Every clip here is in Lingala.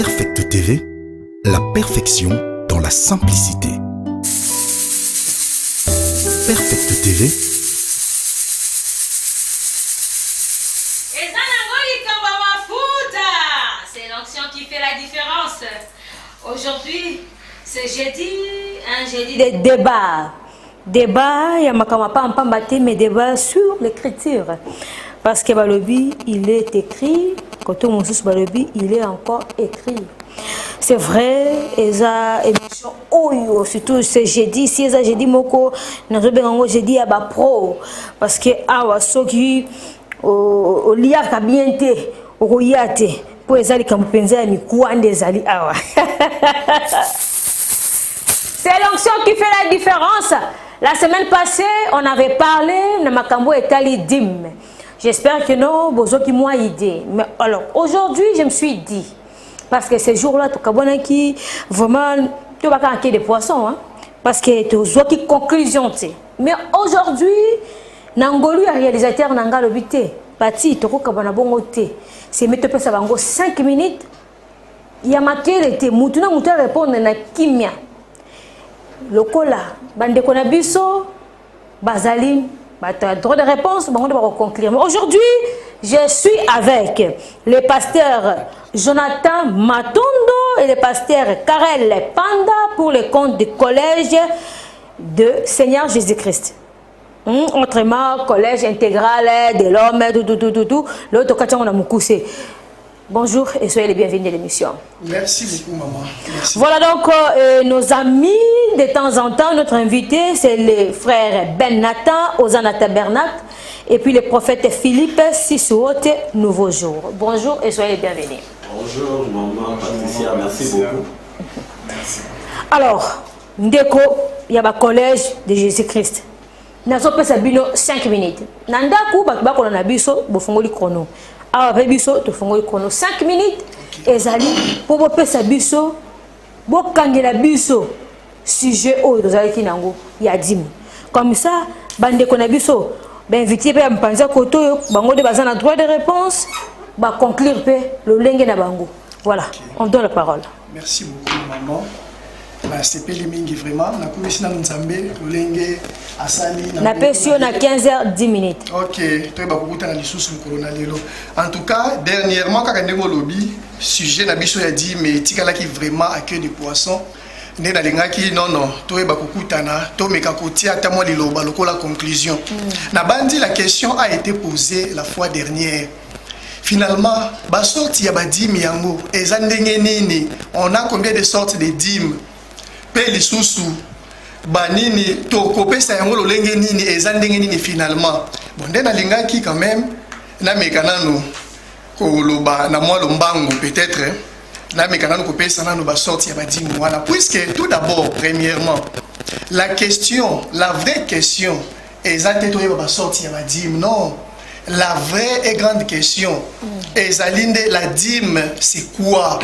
Perfect TV, la perfection dans la simplicité. Perfect TV. C'est l'onction qui fait la différence. Aujourd'hui, c'est jeudi, un jeudi de débat. Débat, il y a mais débat sur l'écriture. Parce que Balobi, il est écrit, quand on dit Balobi, il est encore écrit. C'est vrai, eza émission oyo, surtout c'est jeudi, si eza jeudi moko, nazo bengango jeudi ya ba pro parce que awa soki o liaka bien te, o yate, po ezali kampenza ya mikuande ezali awa. C'est l'onction qui fait la différence. La semaine passée, on avait parlé de Makambo et Tali Dim. J'espère que non, bozo qui m'a aidé. Mais alors, aujourd'hui, je me suis dit, parce que ces jours-là, tu as qui vraiment, tu vas pas des poissons, hein, parce que tu as une conclusion. Mais aujourd'hui, Nangolu, réalisateur Nanga Lobité, Pati, tu as bongoté. C'est mettre 5 minutes. Il y a matière, Moutuna Mouta répondre à Kimia. Le cola, bande konabiso, basaline. Droit de réponse, on va conclure. Aujourd'hui, je suis avec le pasteur Jonathan Matondo et le pasteur Karel Panda pour le compte du collège de Seigneur Jésus-Christ. Autrement, collège intégral de l'homme, tout. L'autre, quand on a moussé. Bonjour et soyez les bienvenus à l'émission. Merci beaucoup, maman. Merci. Voilà donc nos amis, de temps en temps, notre invité, c'est le frère Ben Nathan, Osana Tabernacle, et puis le prophète Philippe Sissouote, Nouveau Jour. Bonjour et soyez les bienvenus. Bonjour, maman Patricia, merci beaucoup. Merci. Alors, Ndeko, il y a un collège de Jésus-Christ. Nous avons 5 minutes. Nandaku, on a biso, bofongoli chrono. Alors, biso, tu fongoli chrono 5 minutes. Et Zali, pour vous faire biso, vous kangela biso, sujet au Zali Nango, il y a 10 000. Comme ça, bande konabiso, ben invité à me penser koto, bango de bazan a droit de réponse, bah conclure le lengue na bango. Voilà, on donne la parole. Merci beaucoup, maman. C'est Pélimingi vraiment. Na commission Nzambe, Lolenge, Asali. Na pession à 15h 10 minutes. Ok, très bien. Beaucoup de sous corona lelo. En tout cas, dernièrement, quand on a lobby, sujet na biso ya dit mais tikala qui vraiment accueille des poissons. Né na lenga qui non, toi beaucoup tana, toi me kakoti ata moi liloba loko la conclusion. Na bandi la question a été posée la fois dernière. Finalement, ba sorti ya ba dîme yango, eza ndenge nini? On a combien de sortes de dîmes? Peli susu banini to kopesa yango lolenge nini ezandenge nini finalement bon ndena lingaki quand même na mekanano ko loba na moi lombango peut-être na mekanano kopesa nano ba sorti ya badimu voilà puisque tout d'abord premièrement la question la vraie question ezate to ba sorti ya badimu non la vraie et grande question ezalinde la dîme c'est quoi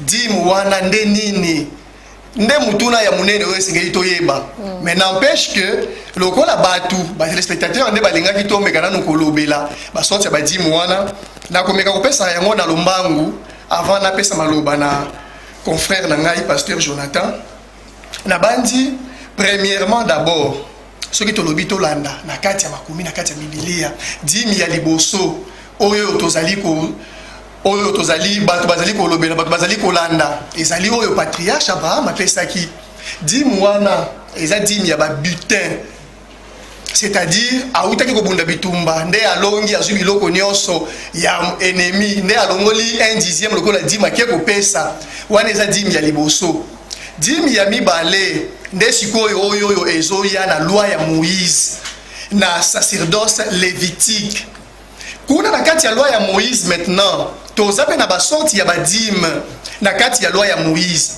dîme wana ndenini nde mutuna ya munene oyo singeli toyeba mais n'empêche que lokola batu ba téléspectateurs nde balingaki to mekana no kolobela ba sorti ba dimu wana na komeka kopesa yango na lombangu avant na pesa maloba na confrère na ngai pasteur Jonathan na bandi premièrement d'abord ce qui tolobi tolanda na kati ya makumi na kati ya Biblia dimi ya liboso oyo tozali ko oyo tozali bato bazali kolobela bato bazali kolanda ezali oyo patriarche Abraham apesaki dîme wana eza dîme ya ba butin c'est-à-dire autaki kobunda bitumba nde alongi azwi biloko nyonso ya ennemi nde alongoli 1/10 lokola dîme ake kopesa wana eza dîme ya liboso dîme ya mibale nde sikoyo oyo ezoya na loi ya Moïse na sacerdoce lévitique kuna na kati ya loi ya Moïse maintenant toza pe na ba sorti ya ba dîme na kati ya loi ya Moïse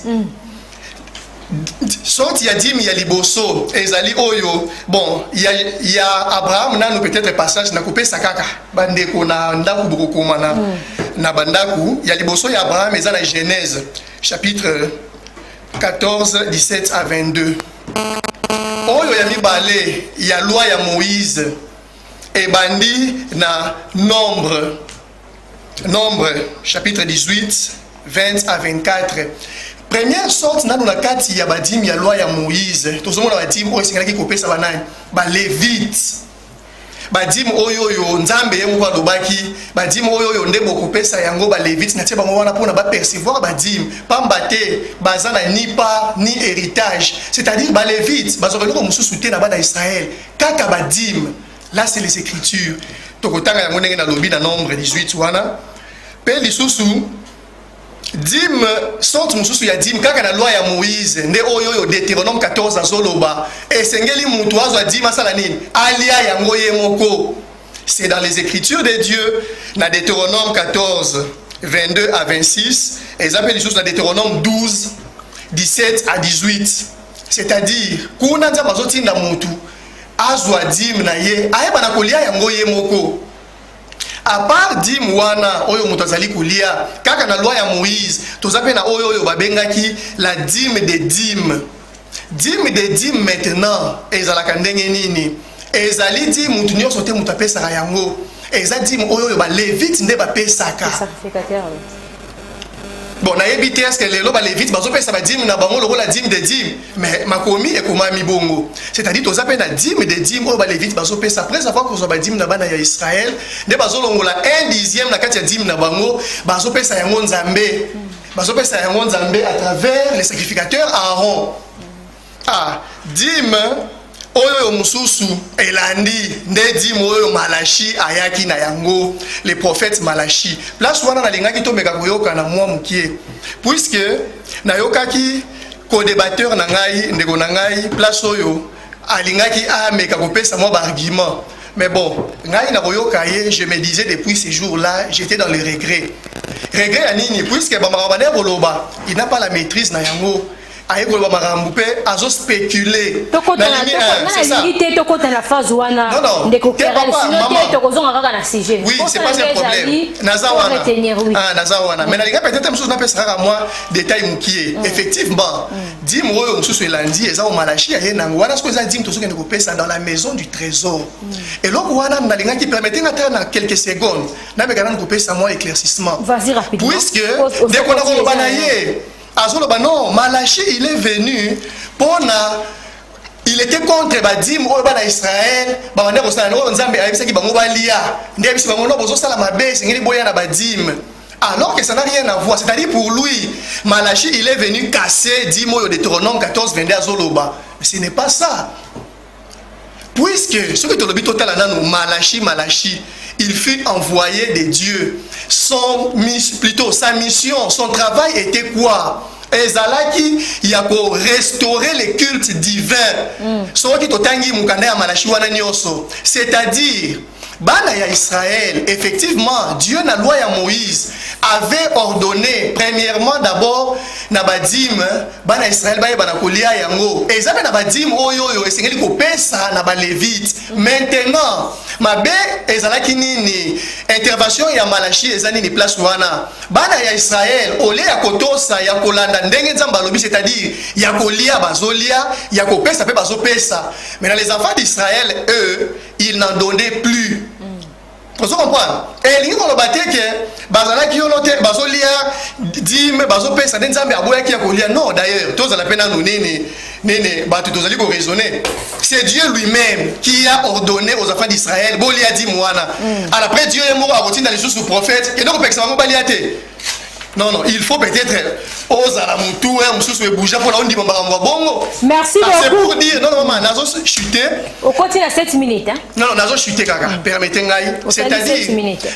sorti ya dîme ya liboso ezali oyo bon ya Abraham nanu peut-être passage na kopesa kaka bandeko na ndaku bokokoma na bandaku ya liboso ya Abraham eza na Genèse chapitre 14 17 à 22 oyo ya mibale ya loi ya Moïse et bandi na nombre chapitre 18 20 à 24. Première sorte, nous avons kati ya badim ya loi ya Moïse. Tout le monde a dit, oh, c'est qui copie ça banane. Ba lévite. Badim oyoyo nzambe yemu ba lobaki. Badim oyoyo ndebo kopesa yango ba lévite na tieba ngwana pona ba percevoir badim. Pambate bazana ni pas ni héritage. C'est-à-dire ba lévite, bazokelo ko mususu te na bana Israël. Kaka badim. Là c'est les écritures. Tokotanga yango ndenge na lobi na nombre 18 wana. Pe lisusu dim sorte mususu ya dim kaka na loi ya Moïse nde oyo Deutéronome 14 azoloba esengeli mutu azwa dim asala nini alia yango ye moko. C'est dans les écritures de Dieu na Deutéronome 14 22 à 26 et ça peut lisusu na Deutéronome 12 17 à 18. C'est-à-dire kuna nza bazotinda mutu azwa dim na ye ayeba na kolia yango ye moko. À part dim wana oyo moto azali kulia kaka na loi ya Moïse tozape na oyo babengaki la dîme des dîmes. Dîme des dîmes maintenant ezalaka ndenge nini ezali dim mutu nyonso te mutu apesaka yango eza dim oyo ba lévite nde bapesaka. Bon, na yebite est-ce que les loba lévite bazo pesa ba dîme na bango lokola dîme de dîme mais makomi et komami bongo. C'est-à-dire to zape na dîme de dîme oyo ba lévite bazo pesa après avoir ko zo ba dîme na bana ya Israël, de bazo longola 1/10 na kati ya dîme na bango bazo pesa yango nzambe. Bazo pesa yango nzambe à travers les sacrificateurs Aaron. Ah, dîme oyo mususu elandi nde dîme oyo Malachi ayaki na yango les prophètes Malachi place wana na lingaki to meka koyoka na mwa mukie puisque na yokaki ko débatteur na ngai ndeko na ngai place oyo alingaki ameka kopesa mwa ba argument mais bon ngai na koyoka ye je me disais depuis ces jours-là j'étais dans le regret ya nini puisque ba marabane boloba il n'a pas la maîtrise na yango. Oui, c'est pas un problème. Mais effectivement, dans la maison du trésor. Et là, qui permettait quelques secondes, éclaircissement. Vas-y rapidement. Puisque dès qu'on a non, Malachi il est venu pour il était contre badim au bana Israël, bana ko sana no nzambe ayebisaki bango balia, ndebisi bango no bozo sala mabe sengeli boya na badim. Alors que ça n'a rien à voir, c'est-à-dire pour lui, Malachi il est venu casser dimo de Deutéronome 14 22 azoloba. Mais ce n'est pas ça. Puisque ce que tu le total anano Malachi, il fut envoyé de Dieu. Sa mission, son travail était quoi? Ezalaki yako restaurer les cultes divins. C'est-à-dire bana ya Israël, effectivement, Dieu na loi ya Moïse avait ordonné premièrement d'abord na badim bana Israël baye bana kolia yango. Ezabe na badim oyo esengeli ko pesa na ba lévite. Maintenant, mabe ezalaki nini? Intervention ya Malachi ezani ni place wana. Bana ya Israël ole ya kotosa ya kolanda ndenge nzamba lobi, c'est-à-dire ya kolia bazolia, ya ko pesa pe bazopesa. Mais les enfants d'Israël eux, ils n'en donnaient plus. Vous comprenez? Et les gens qui ont dit bazala ki olote bazolia dime bazopesa nzambe aboya ki akolia. Non, d'ailleurs tous la peine nous nene batu tozali ko raisonner. C'est Dieu lui-même qui a ordonné aux enfants d'Israël bolia di mwana. Alors après Dieu est mort à routine dans les sous prophètes et donc peksa ngo baliate. Non, il faut peut-être oser la moutou et on bouger pour la on dit bongo. Merci beaucoup. C'est pour dire non nazo chuter. Au côté de 7 minutes hein. Non, nazo chuter kaka. Permettez-moi. C'est-à-dire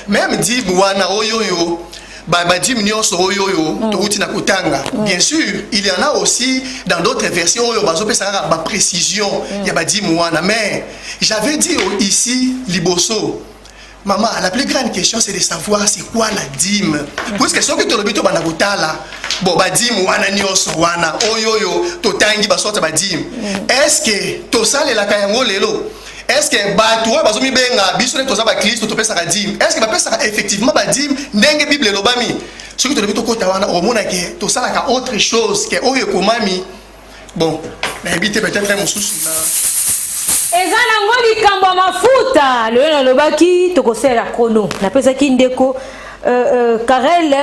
même dit wana oyoyo ba dim nyonso oyoyo touti na kutanga. Bien sûr, il y en a aussi dans d'autres versions oyo bazo pesa ba précision ya ba dim wana mais j'avais dit ici liboso. Maman, la plus grande question c'est de savoir c'est quoi la dîme. Puisque ce que tu le bito banagotala, bon ba dîme wana nyonso wana oyoyo totangi ba sorte ba dîme. Est-ce que to sale la kayango lelo? Est-ce que ba toi bazomi benga biso ne toza ba Christ to pesa ka dîme? Est-ce que ba pesa effectivement ba dîme ndenge Bible lobami? Ce que tu le bito kota wana o mona ke to sala ka autre chose que oyo komami. Bon, na habite peut-être un mususu na eza nango likambo mafuta lelo nalobaki tokosela kono napesaki ndeko Karel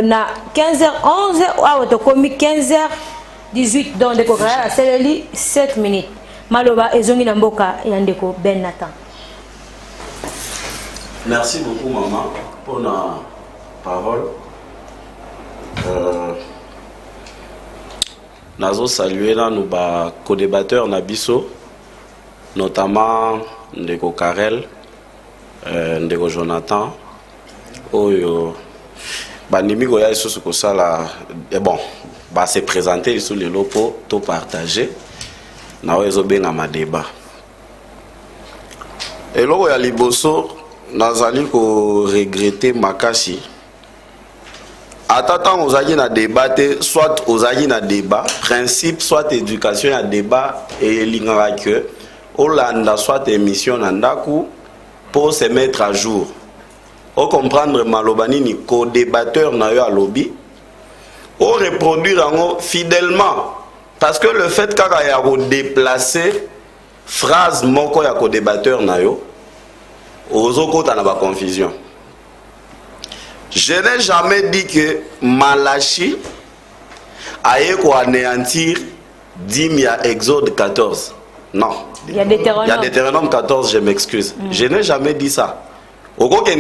na 15h11 ou to komi 15h18 donc de Karel c'est 7 minutes maloba ezongi na mboka ya ndeko Ben Nathan. Merci beaucoup maman pour la parole. Nazo saluer là nous ba co-débatteurs Nabiso, notamment ndeko Karel, ndeko Jonathan, oyo bandimi ko ya isusu ko sala bon ba se présenter sur les locaux to partager na oyo benga ma débat. Et loko ya liboso nazali ko regretter makasi. Attends, aux agues na débattre, soit aux agues na débat, principe, soit éducation à débat et l'ingara que, Hollanda soit émission nandaku pour se mettre à jour. Au comprendre malobani ni co-débatteur na yo à lobby, au reproduire en fidèlement, parce que le fait qu'il y a déplacer phrase moko ya co-débatteur na yo, aux autres na ba confusion. Je n'ai jamais dit que Malachi a anéantir Dimia Exode 14. Non. Il y a Deutéronome 14, je m'excuse. Je n'ai jamais dit ça. Au cours de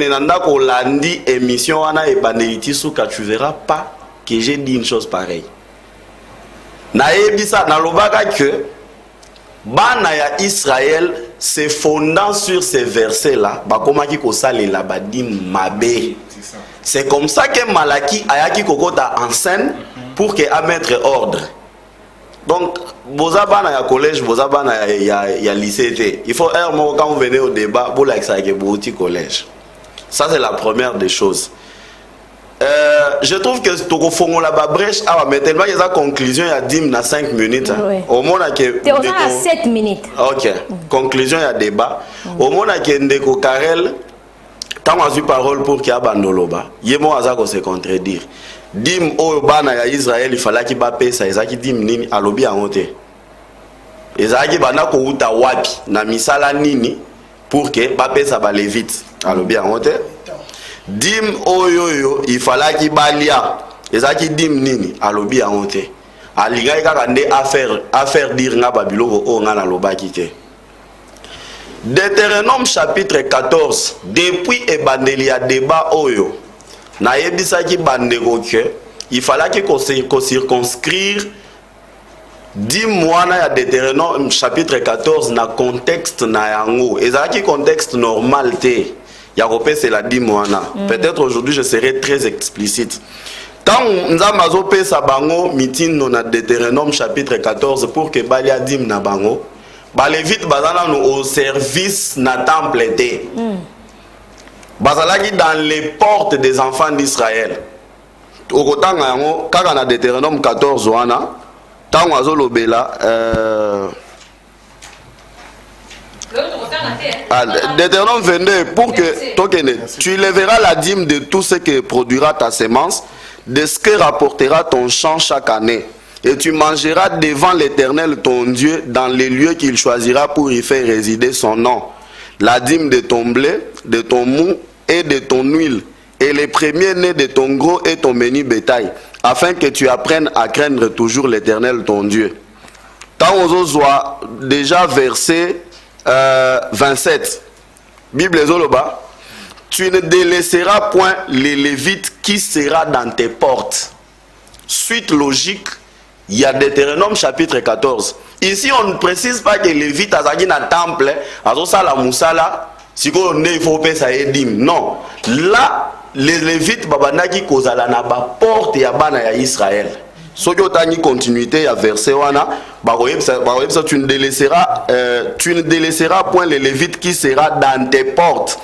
l'andi émission Anna et Baneliti Souka, tu verras pas que j'ai dit une chose pareille. Naïe dit ça, n'alobaka que Banaya Israël se fondant sur ces versets-là, bakoma ki kosale la badim mabe. C'est comme ça que Malaki ayaki kokota en scène pour que à mettre ordre. Donc, bozabana ya collège, bozabana ya lycée. Il faut quand vous venez au débat, vous l'avez au collège. Ça c'est la première des choses. Je trouve que Toko Fongo la brèche, mais tellement il y a une conclusion, il y a 10 à 5 minutes. Oui. Au moins, il y a 7 minutes. Ok. Conclusion, il y a débat. Au moins, il y a Ndeko Karel. Tant que j'ai parole pour qu'il y ait Bandoloba, il y a moi à se contredire. Dim au bana ya Israël, il fallait qu'il bape ça, ils dim nini à lobby à monter. Ils ont dit bana ko uta wapi na misala nini pour que bape ça balle vite à lobby à monter. Dim oyoyo, il fallait qu'il balia. Ils ont dit dim nini à lobby à monter. A liga ika kande affaire dire nga babilo o nga na loba kite. Deutéronome chapitre 14, depuis Ebandelia débat oyo, na yebisa ki bandeko ke, il fallait qu'on circonscrire 10 mois na ya Deutéronome chapitre 14 na contexte na yango. Et ça qui contexte normal te, ya kopé c'est la 10 mois na. Peut-être aujourd'hui je serai très explicite. Tant nzamazo pe sa bango mitin no na Deutéronome chapitre 14 pour que balia dim na bango. Balévite bazala nous au service na temple été. Bazala qui dans les portes des enfants d'Israël. Au kotanga yango kaka na Deutéronome 14 wana tango azolobela Deutéronome 22 pour que tu lèveras la dîme de tout ce que produira ta semence, de ce que rapportera ton champ chaque année. Et tu mangeras devant l'Éternel ton Dieu dans les lieux qu'il choisira pour y faire résider son nom. La dîme de ton blé, de ton mou et de ton huile, et les premiers-nés de ton gros et ton menu bétail, afin que tu apprennes à craindre toujours l'Éternel ton Dieu. Tant aux soit déjà verset 27. Bible Zoloba. Tu ne délaisseras point les Lévites qui sera dans tes portes. Suite logique. Il y a Deutéronome chapitre 14. Ici, on ne précise pas que les Lévites azaki na temple, azosa la musala, si il faut payer ça edim. Non. Là, les Lévites babandaki kozala na ba porte ya bana ya Israël. Soki otani continuité ya verset wana, tu ne délaisseras point les Lévites qui sera dans tes portes,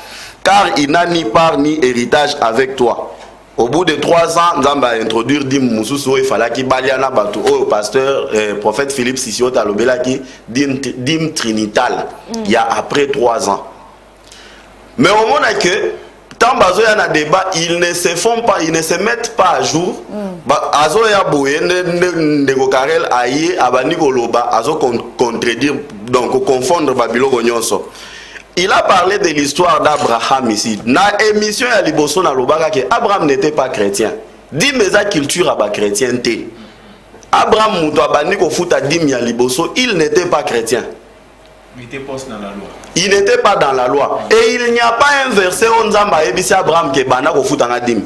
car il n'a ni part ni héritage avec toi. Au bout de 3 ans, Nzamba a introduit Dim Moussousou, il fallait qu'il baliana batou. Oh, pasteur, prophète Philippe Sissio Talobela qui Dim Trinital. Il y a après 3 ans. Mais au moment que, tant bazo y a un débat, ils ne se font pas, ils ne se mettent pas à jour. Azo ya bouye, Ndeko Karel aïe, abani koloba, azo contredire, donc confondre Babylone Gonyoso. Il a parlé de l'histoire d'Abraham ici. Dans l'émission à Liboso na lobaka que Abraham n'était pas chrétien. Dit mais la culture à chrétienté. Abraham muto abandi ko futa dim ya Liboso, il n'était pas chrétien. Il était pas dans la loi. Il n'était pas dans la loi. Et il n'y a pas un verset où Nzamba ebisi Abraham ke bana ko futa na dim.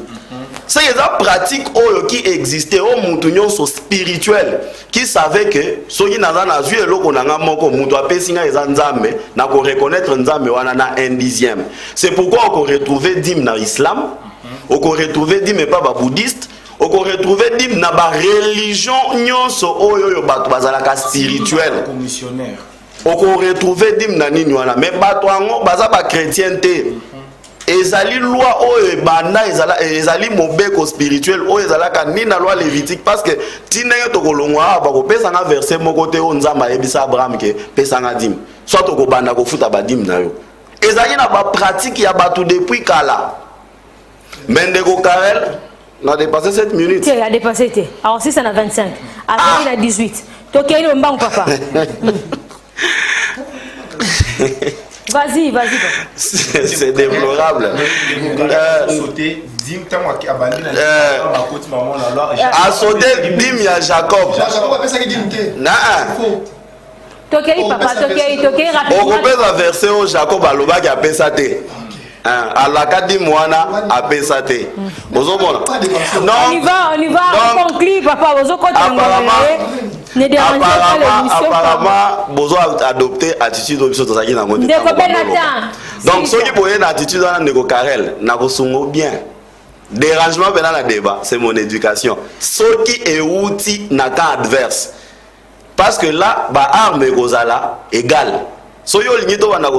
C'est une pratique qui existait au Moutounion spirituel qui savait que ceux qui n'ont pas vu le Konanga Moko Moutoua Pessinga et Nzambe n'a qu'à reconnaître Nzambe wana un dixième. C'est pourquoi on peut retrouver dim dans l'islam, on peut retrouver dim mais pas bouddhiste, on peut retrouver dim dans la religion nyonso oyo batu bazalaka spirituel. Commissionnaire. On peut retrouver dim dans nini wana mais batu ango bazaba chrétienté. Ezali loi oyo banda ezali mobeko spirituel oyo ezalaka ni na loi lévitique parce que tinenge tokolongwa ba ko pesa na verset moko te o Nzamba ebisa Abraham ke pesa na dim soit to ko banda ko futa ba dim na yo ezali na ba pratique ya batu depuis kala Mendeko Karel n'a dépassé 7 minutes. Il a dépassé. Alors si ça a 25. Après il a 18. Donc il est bon papa. Vas-y, papa. C'est déplorable. A sauté dim ya Jacob. Tokei papa, tokei rapidement. On repère la verset où Jacob a loba qui a pesate. Alaka dim wana a pesate. On y va, on conclut papa, apparemment, vous avez adopté attitude de donc, ceux qui ont une attitude dans le Karel, n'a bien. Dérangement pendant le débat, c'est mon éducation. Ceux qui est outil n'a qu'un adverse. Parce que là, arme et gozala égale. Si on va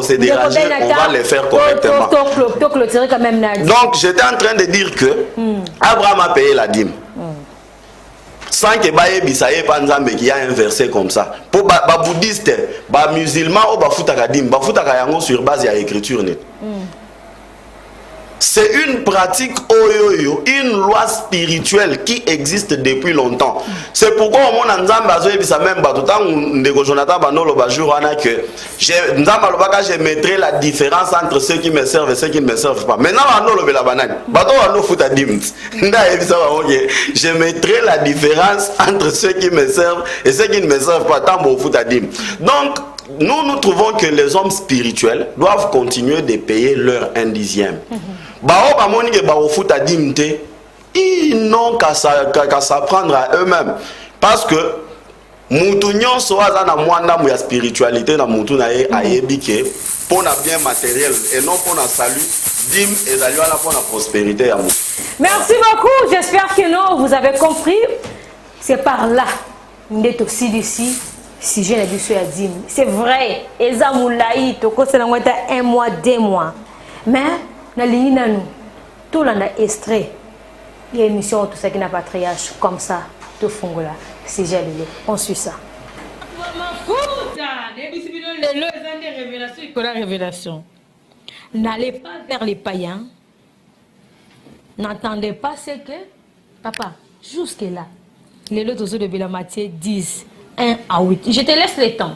se déranger, on va les faire correctement. Donc, j'étais en train de dire que Abraham a payé la dîme. Sans que Bisaye Panzambe qui a un verset comme ça. Pour les bouddhistes, les musulmans, ils font la dîme. Ils font sur base de l'écriture. C'est une pratique, une loi spirituelle qui existe depuis longtemps. C'est pourquoi on a même je mettrai la différence entre ceux qui me servent et ceux qui ne me servent pas. Maintenant, je mettrai la différence entre ceux qui me servent et ceux qui ne me servent pas. Donc, nous trouvons que les hommes spirituels doivent continuer de payer leur 1/10. Ils n'ont qu'à s'apprendre à eux-mêmes. Parce que Moutounion soit dans la spiritualité, dans pour la bien matériel et non pour la salut, dim et pour la prospérité. Merci beaucoup. J'espère que non, vous avez compris. C'est par là. Nous sommes aussi d'ici. Si j'ai la vie à dim. C'est vrai. Ezamoulaï, toko c'est un mois, 2 mois. Mais na ligne nous tout là extrait il y a une émission tout ça qui n'a pas triage comme ça tout fongola c'est jalilé on suit ça révélation n'allez pas vers les païens n'entendez pas ce que papa jusque là les autres de Matthieu 10 1 à 8 je te laisse le temps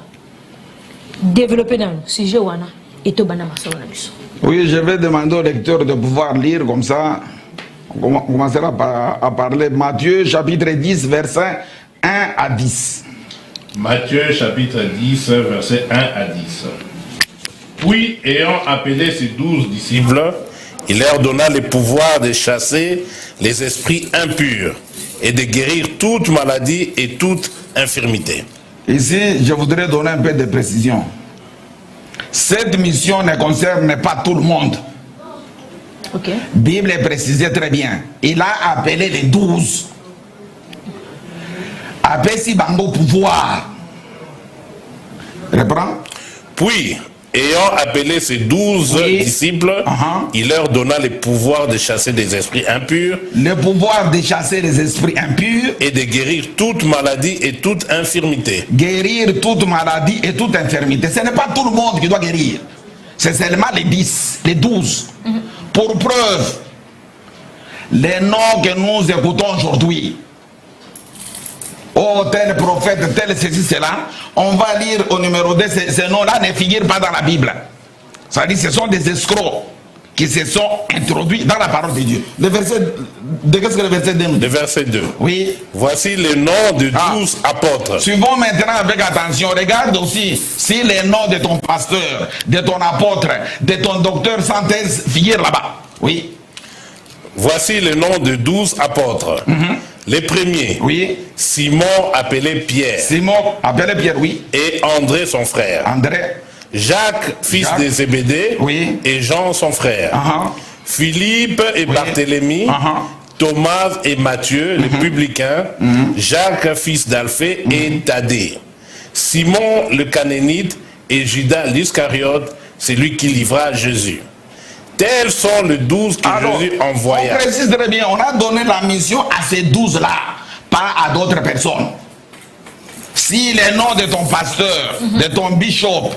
développer dans le sujet wana et tout banama sur la mission. Oui, je vais demander au lecteur de pouvoir lire comme ça. On commencera à parler. Matthieu chapitre 10, verset 1 à 10. Matthieu chapitre 10, verset 1 à 10. Puis, ayant appelé ses 12 disciples, il leur donna le pouvoir de chasser les esprits impurs et de guérir toute maladie et toute infirmité. Ici, je voudrais donner un peu de précision. Cette mission ne concerne pas tout le monde. Okay. Bible est précisée très bien. Il a appelé les 12. Appelé si bango pouvoir. Reprends. Puis, ayant appelé ses 12 disciples, il leur donna le pouvoir de chasser des esprits impurs. Le pouvoir de chasser les esprits impurs. Et de guérir toute maladie et toute infirmité. Guérir toute maladie et toute infirmité. Ce n'est pas tout le monde qui doit guérir. C'est seulement les 10, les 12. Pour preuve, les noms que nous écoutons aujourd'hui. Oh, tel prophète, tel ceci, cela. On va lire au numéro 2, ces noms-là ne figurent pas dans la Bible. Ça dit, ce sont des escrocs qui se sont introduits dans la parole de Dieu. Le verset, qu'est-ce que le verset 2 nous dit? Le verset 2. Oui. Voici les noms de 12 apôtres. Suivons maintenant avec attention. Regarde aussi si les noms de ton pasteur, de ton apôtre, de ton docteur sans thèse figurent là-bas. Oui. Voici le nom de 12 apôtres. Les premiers, Oui. Simon appelé Pierre. Simon, appelé Pierre, oui. Et André son frère. André. Jacques, fils Jacques. de Zébédée. Oui. Et Jean son frère. Philippe et Barthélemy. Thomas et Matthieu, les publicains. Jacques, fils d'Alphée et Thaddée. Simon le Canénite et Judas l'Iscariote, c'est lui qui livra Jésus. Tels sont les 12 que Jésus envoya. On précise très bien, on a donné la mission à ces 12-là, pas à d'autres personnes. Si les noms de ton pasteur, de ton bishop,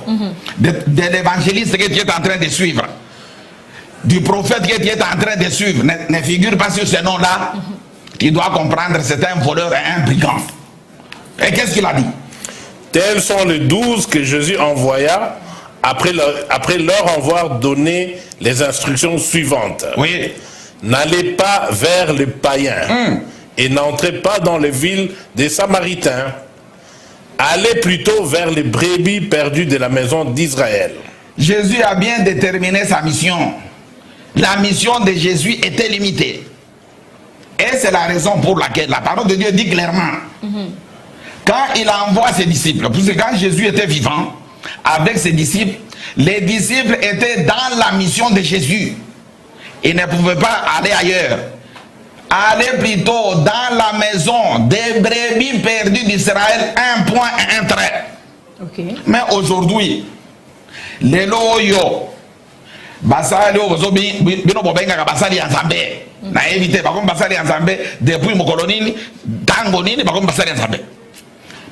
de l'évangéliste que tu es en train de suivre, du prophète que tu es en train de suivre, ne figure pas sur ces noms-là, tu dois comprendre que c'est un voleur et un brigand. Et qu'est-ce qu'il a dit? Tels sont les 12 que Jésus envoya après leur avoir donné les instructions suivantes. Oui. N'allez pas vers les païens et n'entrez pas dans les villes des Samaritains. Allez plutôt vers les brebis perdues de la maison d'Israël. Jésus a bien déterminé sa mission. La mission de Jésus était limitée. Et c'est la raison pour laquelle la parole de Dieu dit clairement, quand il envoie ses disciples, parce que quand Jésus était vivant, avec ses disciples, les disciples étaient dans la mission de Jésus. Ils ne pouvaient pas aller ailleurs. Allez plutôt dans la maison des brebis perdues d'Israël, un point et un trait. Mais aujourd'hui, les loyaux, basali ozobi bino bobenga basali nzambe na éviter ba basali nzambe depuis mo kolonini tango nini ba basali nzambe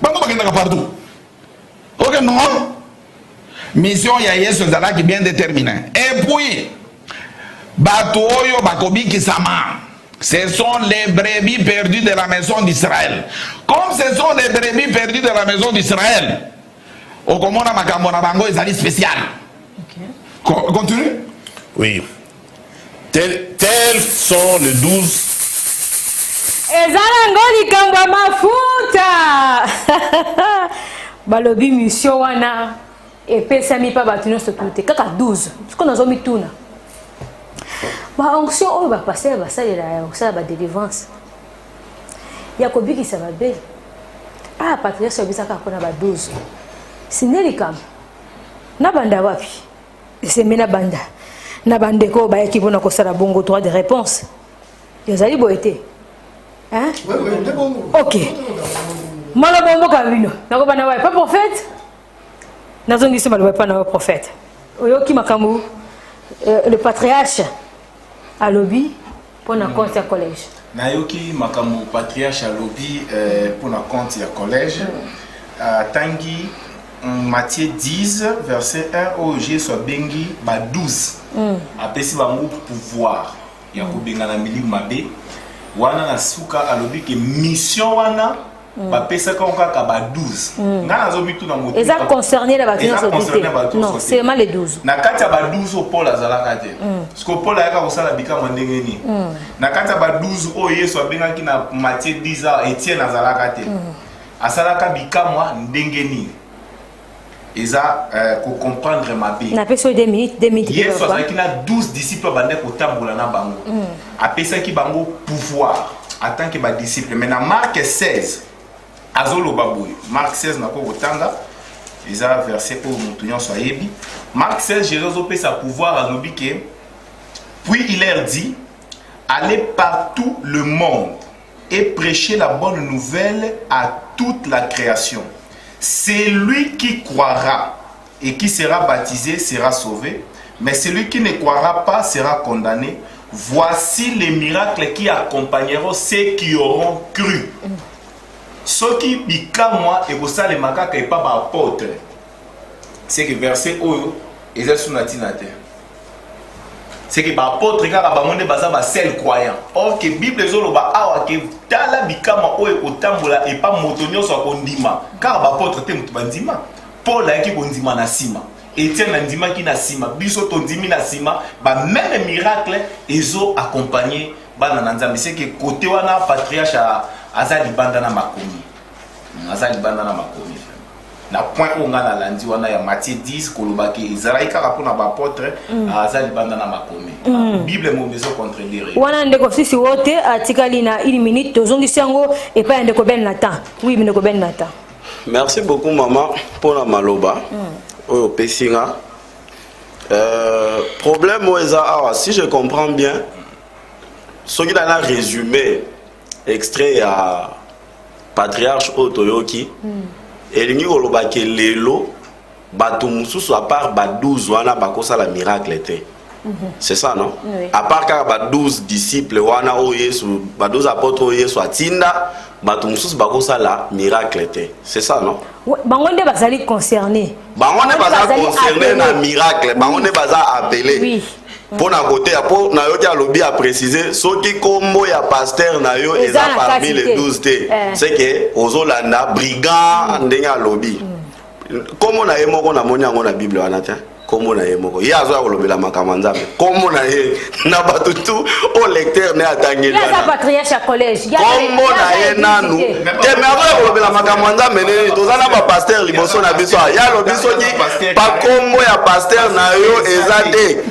bango bakenda partout. OK, non, mission ya Yesu ezala qui bien déterminée. Et puis bato oyo bakobiki sama, ce sont les brebis perdues de la maison d'Israël. Comme ce sont les brebis perdues de la maison d'Israël, okomona makambo na bango ezali spécial. Continue. Oui. Tels sont les 12. Ezala ngoli kamba mafuta. Balobi mission wana epesami pa batu nyonso tute kaka 12. Siko nazomi tuna. Ba onction oyo ba passer ba salela ya osala ba délivrance. Yakobiki sa babe. Ah patria so bisaka kona ba 12. Sineli kam. Na banda wapi? C'est mena banda. Na bandeko ba ekibona ko sala bongo droit de réponse. Yozali boete. Hein? Oui, c'est bon. OK. Mala bombo kabino. Nako bana wa pas prophète. Nazongi se malwa pas na prophète. Oyoki makamu le patriarche à lobby pour na compte ya collège. Nayoki makamu patriarche à lobby pour na compte ya collège. Tangi Matthieu 10, verset 1, au Jésus bengi ba 12. Apesi bango pouvoir. Ya ko benga na mili mabe. Wana na suka alobi ke mission wana ba pesa ka ba 12. Ngana zo bitu na moto. Et ça concerne la bâtiment société. Non, c'est seulement les 12. Na kati ya ba 12 au Paul azalaka te. Parce que Paul ayaka kosala bikama ndenge ni. Na kati ya ba 12 o Yesu abengaki na Matthieu 10 Étienne azalaka te. Asalaka bikama ndenge ni. Eza pour comprendre ma vie. Na peso 2 minutes. Yesu azalaki na 12 disciples bande kotambola na bango. Apesaki bango pouvoir en tant que ba disciples. Mais na Marc 16 azolo baboy. Marc 16 nako kotanga. Eza verset pour mutunyo so yebi. Marc 16 Jésus pesa pouvoir alobi ke. Puis il leur dit, allez partout le monde et prêchez la bonne nouvelle à toute la création. Celui qui croira et qui sera baptisé sera sauvé, mais celui qui ne croira pas sera condamné. Voici les miracles qui accompagneront ceux qui auront cru. Ceux qui bikamwa et vous savez les macaques et pas apôtre. C'est que verset oyo et sous natinate. C'est que apôtre car abamonde baza ba seul croyant. Or que Bible zolo ba awa ke tala bikama oyo kotambola et pas motonyo so kondima. Car apôtre te mutu bandima. Paul a ki kondima na sima. Etienne Nandima qui na sima, biso tondimi na sima, ba même miracle ezo accompagné bana nanzambe. C'est que côté wana patriarche azali banda na makomi. Azali banda na makomi. Na point où on a landi wana ya Matthieu 10 kolobaki Israël rapona ba apôtre azali banda na makomi. Bible mo bezo contredire. Wana ndeko sisi wote atikali na 1 minute tozongisi yango et pas ndeko Ben Nathan. Oui, ndeko Ben Nathan. Merci beaucoup maman pour la maloba. Oh pesinga. Problème oeza si je comprends bien ce qui a résumé extrait à patriarche Otoyoki elingi koloba ke lelo bato mususu à part ba 12 wana bakosa la miracle était. C'est ça non? Oui. À part car ba 12 disciples wana o Yesu ba 12 apôtres o Yesu atinda bato mususu bakosa la miracle était. C'est ça non? Bango nde bazali concerné. Bango nde bazali concerné na miracle, bango nde bazali appelé. Oui. Pour na côté pour na yo ki alobi a préciser soki kombo ya pasteur na yo eza parmi les 12 té. C'est que ozolanda brigand ndenge alobi. Komo na ye moko na moni yango na Bible wana tiens. Komo na ye moko. Ye azo kolobela makambo nzambe. Komo na ye na batu tu au lecteur ne atangeli wana. Ya patriarche à collège. Komo na ye nanu. Te me azo kolobela makambo nzambe ne tozana ba pasteur liboso na biso. Ya lobi soki pa kombo ya pasteur na yo ezate.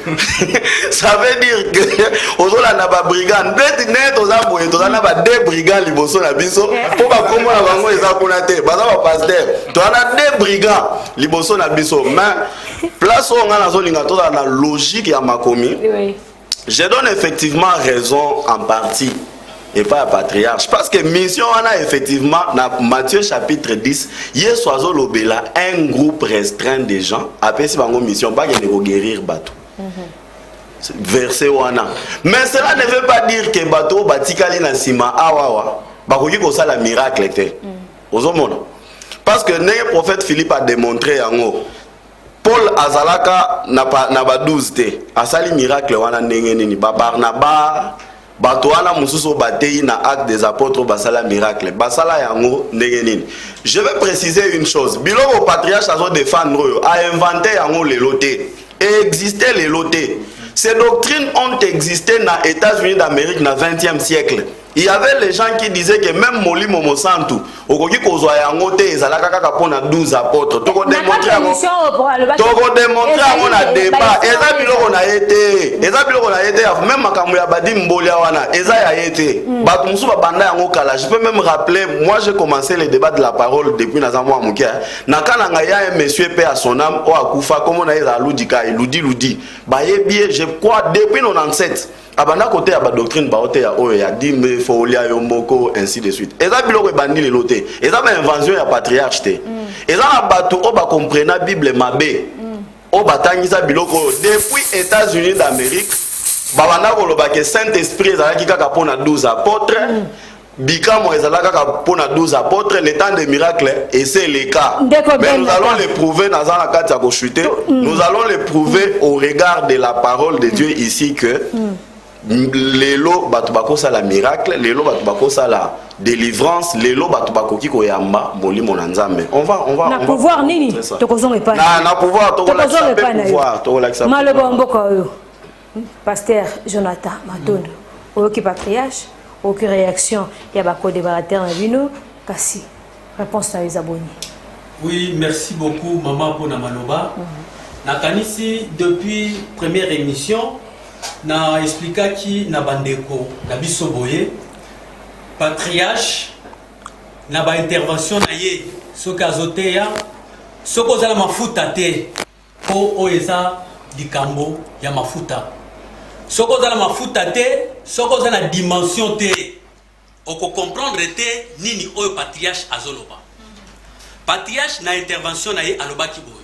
Ça veut dire que ozolanda ba brigand ne tozaboye tozana ba deux brigands liboso na biso po ba kombo na bango eza kuna te. Baza ba pasteur. Tozana deux brigands liboso na biso. Mais place on a la logique à Makomi. Oui. Je donne effectivement raison en partie et pas à patriarche parce que mission on a effectivement dans Matthieu chapitre 10 Yesu azolobela un groupe restreint de gens après si bango mission pas de guérir bateau. Verset wana. Mais cela ne veut pas dire que bateau batikali na sima awawa bakoki ko sala miracle était. Ozomona. Parce que le prophète Philippe a démontré yango Paul azalaka na ba 12 te asali miracle wana ndenge nini ba Barnaba bato wana mususu batei na acte des apôtres basala miracle basala yango ndenge nini. Je vais préciser une chose biloko patriarche azo défendre a inventé yango le loté et existait le loté. Ces doctrines ont existé dans les États-Unis d'Amérique dans le 20e siècle. Il y avait les gens qui disaient que même Moli Momo Santu, okoki kozwa yango te ezalaka kaka pona 12 apôtres. Toko démontrer yango. Toko démontrer yango na débat. Eza biloko na yete. Eza biloko na yete même makambo ya badi mbolia wana. Eza ya yete. Bato musu ba banda yango kala. Je peux même rappeler, moi j'ai commencé le débat de la parole depuis nazamwa mukia. Na kana nga ya un monsieur paix à son âme o akufa comme on a eza ludika ludi. Ba yebie je crois depuis 97. Abanda côté ya ba doctrine ba ote ya oyo ya dimbe folia yo moko ainsi de suite. Eza biloko bandi le loté. Eza ba invention ya patriarche te. Eza na bato o ba comprena Bible mabe. O batangisa biloko depuis États-Unis d'Amérique. Ba banda ko loba ke Saint-Esprit ezalaki kaka pona 12 apôtres. Bikamo ezalaka kaka pona 12 apôtres, le temps des miracles et c'est le cas. Mais nous allons les prouver dans la carte à chuter. Nous allons les prouver au regard de la parole de Dieu ici que lelo batu bakosa la miracle, lelo batu bakosa la délivrance, lelo batu bakoki koyamba molimo na nzambe. On va na pouvoir nini tokozonga pa na pouvoir tokolakisa maloba mboka oyo pasteur Jonathan Matondo oyoki patriarche aucune réaction ya ba co-débatteur na bino kasi réponse na ezaboni. Oui, merci beaucoup maman pour na maloba. Na kanisi depuis première émission na expliqué qui na bandeko na biso boye patriarche na ba intervention na ye soki azoteya soki ozala mafuta te po oeza likambo ya mafuta soki ozala mafuta te soki ozala na dimension te oko comprendre te nini oyo patriarche azoloba. Patriarche na intervention na ye alobaki boye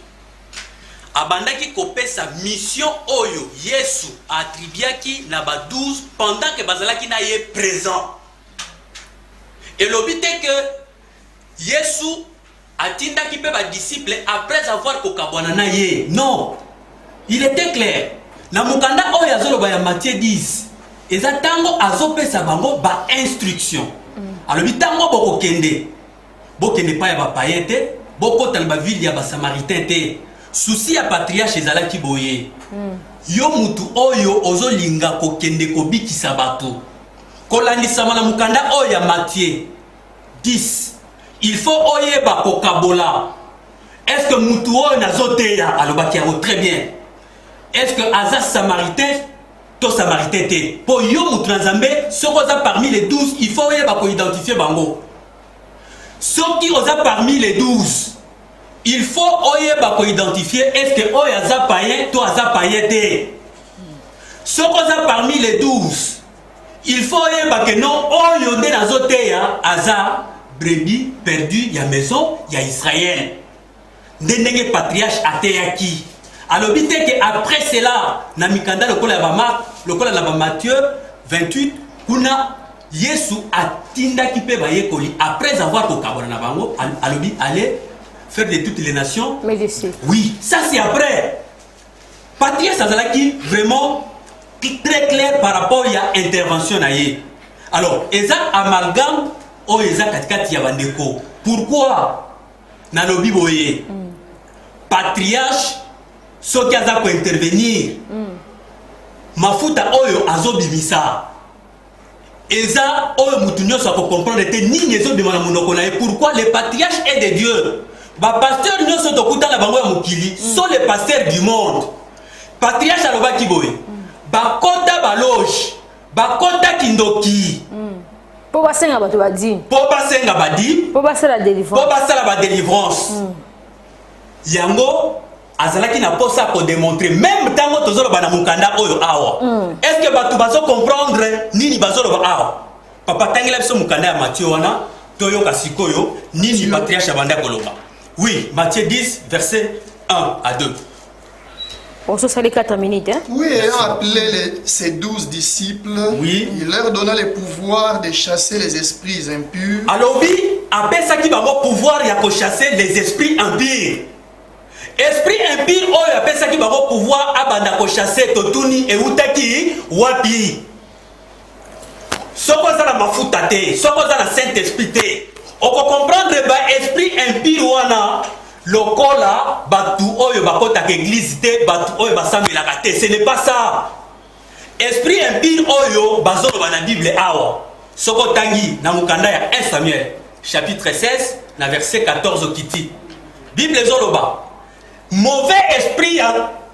abandaki kopesa mission oyo Yesu attribuaki na ba 12 pendant que bazalaki na ye présent. Et l'obité que Yesu atindaki pe ba disciple après avoir kokabwana na ye. Non. Il était clair. Na mukanda oyo azoloba ya Matthieu 10. Eza tango azopesa bango ba instruction. Alors bitango bokokende. Bokende pa ya ba païen te, bokota na ba ville ya ba samaritain te. souci ya patriarche ezalaki boye yo mutu oyo ozolinga kokende kobikisa bato kolandisama na mukanda oyo ya Matthieu 10 il faut oyeba kokabola est-ce que mutu oyo nazoteya alobaki yango très bien est-ce que aza samaritain to samaritain te po yo mutu na Nzambe soko oza parmi les 12 il faut oyeba koidentifier bango soki oza parmi les 12 il faut oyeba identifier est-ce que oyo aza païen to aza païen te soko oza parmi les 12 il faut oyeba que non oyo nde nazoteya aza brebis perdu ya maison ya Israël nde ndenge patriarche ateyaki alobi te que après cela na mikanda lokola ya bamark lokola na Matthieu 28 kuna Yesu atindaki pe bayekoli après avoir kokabola na bango alobi allez faire de toutes les nations. Oui, ça c'est après. Patriarche azalaki vraiment très clair par rapport à intervention naie. Alors, eza amalgame o eza katikati ya bandeko. Pourquoi na lobi boye? Patriarche soki aza ko intervenir. Mafuta oyo azobimisa. Eza oyo mutu nyonso ko comprendre te nini ezo demana monoko na ye. Pourquoi le patriarche est de Dieu? Ba pasteur nyonso tokuta na bango ya mokili sont les pasteurs du monde. Patriarche alobaki boye. Ba kota ba loge, ba kota kindoki. Po basenga bato badi. Po basenga badi. Po basala délivrance. Po basala ba délivrance. Yango azalaki na posa ko démontrer même tango tozolo bana mukanda oyo awa. Est-ce que bato bazo comprendre nini bazolo ba awa? Papa tangela biso mukanda ya Matthieu wana toyo kasikoyo nini patriarche banda koloba. Oui, Matthieu 10, verset 1 à 2. On se salue 4 minutes. Hein? Oui, ayant appelé ses 12 disciples, oui. Il leur donna le pouvoir de chasser les esprits impurs. Alors, oui, après ça qui va avoir pouvoir, il y a que chasser les esprits impurs. Esprit impur, oh, après ça qui va avoir pouvoir, abanda ko chasser totuni et utaki wapi. Soko za la mafuta te, soko za la Saint-Esprit te. On peut comprendre ba esprit impur wana lokola batu oyo bakota ke église te batu oyo basambelaka te, ce n'est pas ça. Esprit impur oyo bazolo na Bible awa soko tangi na mukanda ya 1 Samuel chapitre 16 na verset 14 kiti Bible zoloba mauvais esprit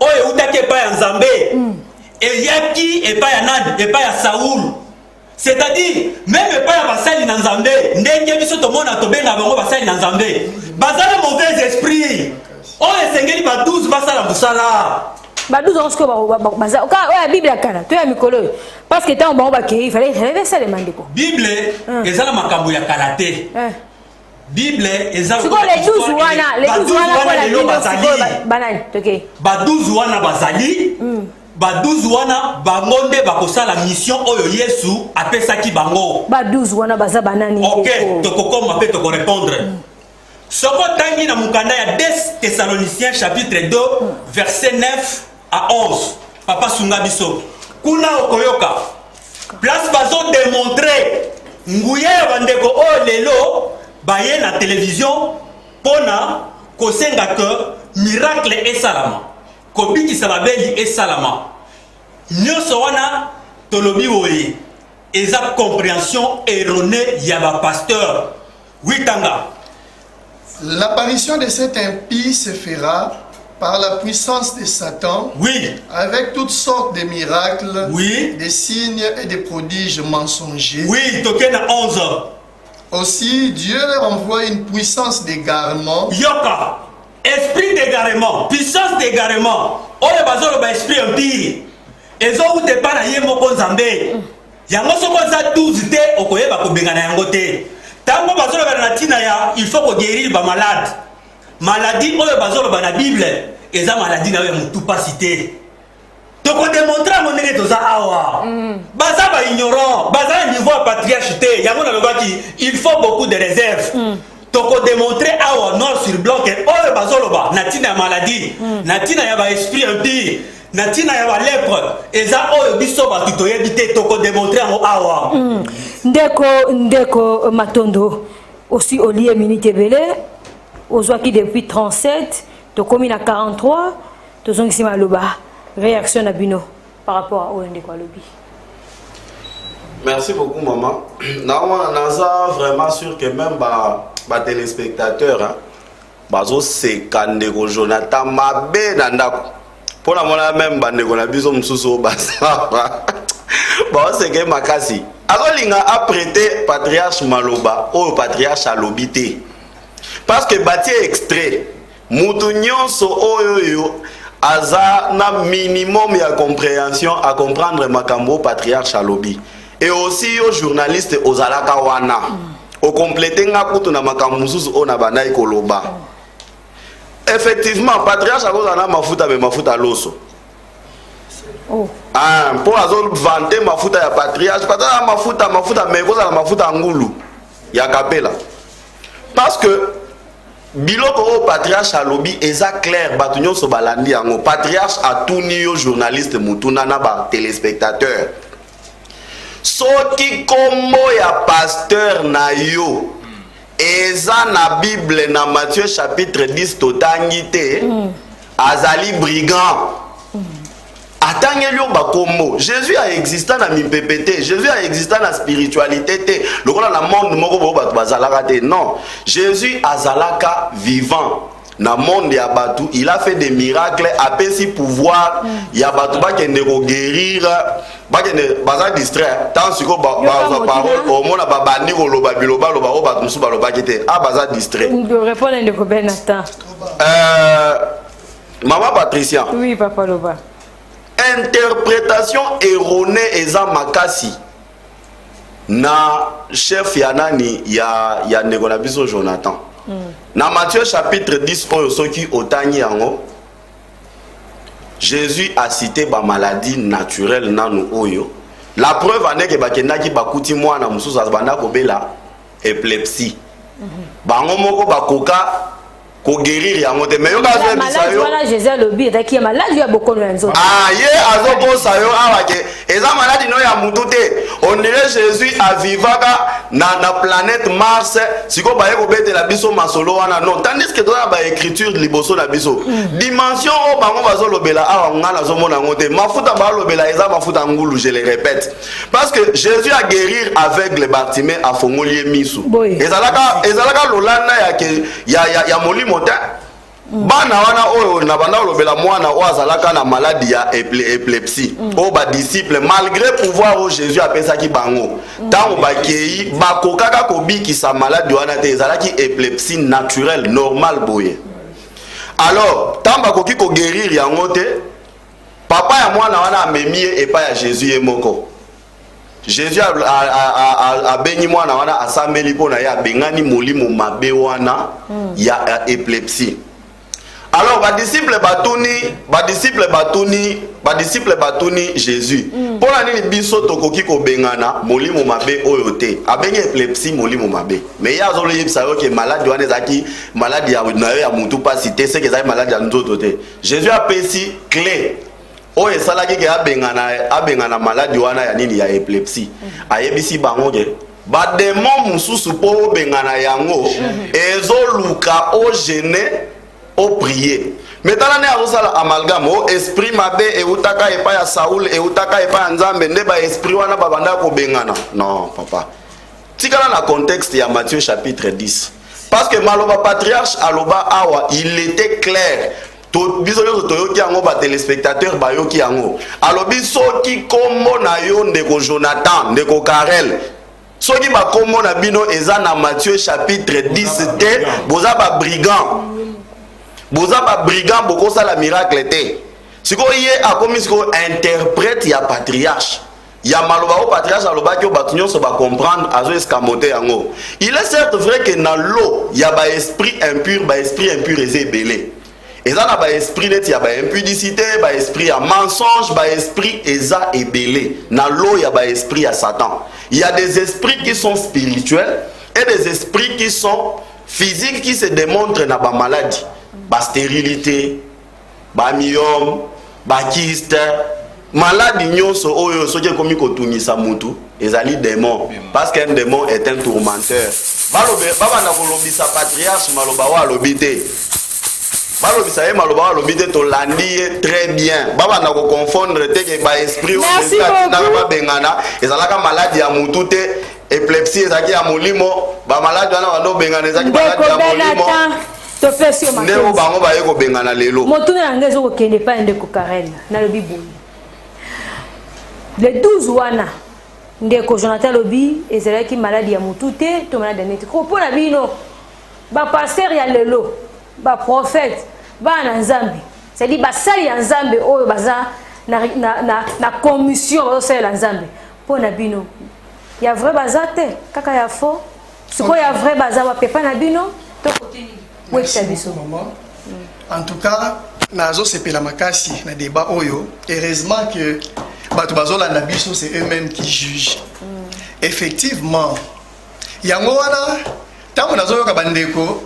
oyo utake pa ya Nzambe eyaki epa ya nani epa ya Saoul. C'est-à-dire, même pas à basali na Nzambe, ndenge biso to mona to benga bango basali na Nzambe. Bazala mauvais esprit. Oh esengeli ba 12 basala musala. Ba 12 on ce que ba ka ouais Bible akana, to ya mikolo. Parce que tant bango ba ke il fallait ça demander quoi. Bible ezala makambo ya kalate. Bible ezala ko les 12 wana les 12 wana bazali. Banani, OK. Ba 12 wana bazali. Ba 12 wana bangonde bakosala mission oyo Yesu apesaki bango. Ba 12 wana baza banani. OK, tokokoma pe toko répondre. Soko tangi na mukanda ya 2 Thessaloniciens chapitre 2 verset 9 à 11. Papa sunga biso. Kuna okoyoka. Place bazo démontrer nguye ya bandeko oyo lelo baye na télévision pona kosenga que miracle esalama. Kobiki sababeli esalama. Nyoso wana tolobi boye eza compréhension erronée ya ba pasteur. Witanga. L'apparition de cet impie se fera par la puissance de Satan, oui, avec toutes sortes de miracles, oui, des signes et des prodiges mensongers. Oui, tokena 11. Aussi, Dieu leur envoie une puissance d'égarement. Yoka, esprit d'égarement, puissance d'égarement. Oye bazolo ba esprit impie. Ezo ute para ye moko Nzambe. Yango soko za 12 te okoyeba ko bengana yango te. Tango bazolo ba na tina ya il faut ko guérir ba malade. Maladie oyo bazolo ba na Bible eza maladie na yo mutu pasité. Toko démontrer mon ndenge toza awa. Baza ba ignorant, baza niveau patriarche te. Yango na lobaki il faut beaucoup de réserve. Toko démontrer awa noir sur blanc que oyo bazolo ba na tina ya maladie, na tina ya ba esprit impie. Natina ya lèpre eza oyo biso batu toyebi te toko démontrer ngo awa. Ndeko Matondo aussi au lieu minute belé ozwaki depuis 37 tokomi na 43 tozongisi maloba réaction na bino par rapport à OND kwa lobby. Merci beaucoup maman. Naza vraiment sûr que même ba téléspectateurs hein, bazo se kandeko Jonathan mabe na ndako. Pour la mona même bandeko na biso mususu basa. Ba se ke makasi. Azolinga a prêté patriarche Maloba au patriarche Alobité. Parce que bâti extrait mutu nyonso oyo aza na minimum ya compréhension à comprendre makambo patriarche Alobi. Et aussi aux journalistes aux alaka wana. Au compléter nga kutu na makambo mususu ona bandai koloba. Effectivement, patriarche akoza na mafuta loso. Oh. Ah, pour azol vanter mafuta ya patriarche, patriarche mafuta mais koza la mafuta ngulu ya kapela. Parce que biloko o patriarche Alobi eza clair batu nyonso balandi yango. Patriarche atuni yo journaliste mutuna na ba téléspectateur. Soki kombo ya pasteur na yo eza na Bible na Matthieu chapitre 10 totangi te azali brigand. Attendez yo bakombo. Jésus a existé na mipepete. Jésus a existé na spiritualité te. Lokola na monde moko bo batu bazalaka te. Non. Jésus azalaka vivant. Na monde ya batu, il a fait des miracles, apesi pouvoir ya batu ba kende ko guérir, ba kende baza distrait. Tant siko ba parole au mona ba bandi ko loba biloba loba o batu musu ba loba kete. Ah baza distrait. De répondre à Ndeko Benata. Maman Patricia. Oui, papa Loba. Interprétation erronée eza makasi na chef ya nani ya ndeko na biso Jonathan. Na Matthieu chapitre 10 oyo soki otangi yango Jésus a cité ba maladie naturelle nanu oyo. La preuve aneke bakendaki bakuti mwana mususu azbanda kobela épilepsie. Bango moko bakoka ko guérir yango te mais yo ka zo bisa yo malade Jésus Alobi etaki ya malade ya bokono ya nzoto. Ah ye azoko sa yo awake eza maladi no ya mutu te. On dirait Jésus avivaka na planète Mars siko baye ko betela biso masolo wana non tandis que dans ba écriture liboso na biso dimension o bango bazolobela awa ngana zo mona ngote mafuta ba lobela eza mafuta ngulu je le répète parce que Jésus a guérir aveugle Bartimée a fongolie misu ezalaka lolanda ya molimo ta bana wana oyo na banda lobela mwana o azalaka na maladie ya épilepsie o ba disciple malgré pouvoir o Jésus apesa ki bango tango bakei bakokaka kobikisa maladie wana te ezalaki épilepsie naturelle normale boye. Alors tamba koki ko guérir yango te papa ya mwana wana amemie epa ya Jésus ye moko. Jésus a béni mwana wana asambeli pona ya bengani molimo mabe wana ya épilepsie. Alors ba disciple batuni Jésus. Pona nini biso tokoki ko bengana molimo mabe oyo te. Abengi épilepsie molimo mabe. Mais ya zolo yebisa yo ke malade wana ezaki malade ya mutu pasi te c'est que ezaki malade ya nzoto te. Jésus a pesi clé. Oye salaki ke abengana maladi wana ya nini ya épilepsie. Ayebisi bango ke ba démon mususu po bengana yango ezoluka o gêner o prier. Maintenant ne azosala amalgame o esprit mabe e utaka epa ya Saul e utaka epa ya Nzambe nde ba esprit wana babanda ko bengana. Non papa. Tikala na contexte ya Matthieu chapitre 10. Parce que maloba patriarche aloba awa il était clair. Biso yo toyoki yango ba téléspectateur bayoki yango alobi soki kombo na yo ndeko Jonathan ndeko Karel soki ba kombo na bino eza na Matthieu chapitre 10 te boza ba brigand bokosa la miracle te siko ye akomi siko interprète ya patriarche ya maloba o patriarche aloba ki batu nyonso ba comprendre azo escamoter yango. Il est certes vrai que na l'eau ya ba esprit impur eze belé. Eza na ba esprit net ya ba impudicité, ba esprit ya mensonge, ba esprit eza ebelé. Na l'eau ya ba esprit ya Satan. Il y a des esprits qui sont spirituels et des esprits qui sont physiques qui se démontrent na ba maladie, ba stérilité, ba myome, ba kyste, maladie nyonso oyo soki komi kotumisa mutu ezali démon parce qu'un démon est un tourmenteur. Balobe baba na kolobisa patriarche maloba wa lobité. balobisa ye maloba balobi te tolandi ye très bien babanda kokofondre te ke baesprit oyo babengana ezalaka maladi ya mutu te epilepsie ezalaki ya molimo bamaladi wana bando obengana ezalaki maladi ya molimo nde o bango baye kobengana lelo motuna yango ezokokende pa ndeko Karen nalobi boye le 12 wana ndeko Jonathan lobi ezalaki maladi ya mutu te to maladi ya neti ko pona bino ba pasteur ya lelo ba prophète ba na nzambe c'est-à-dire ba sali ya nzambe oyo baza na commission ba sali ya nzambe pona bino ya vrai baza te kaka ya faux siko ya vrai baza ba pepa na bino to koteni wekisa biso maman en tout cas nazo sepela makasi na débat oyo heureusement que bato bazolanda biso c'est eux-mêmes qui jugent effectivement yango wana tango nazoyoka bandeko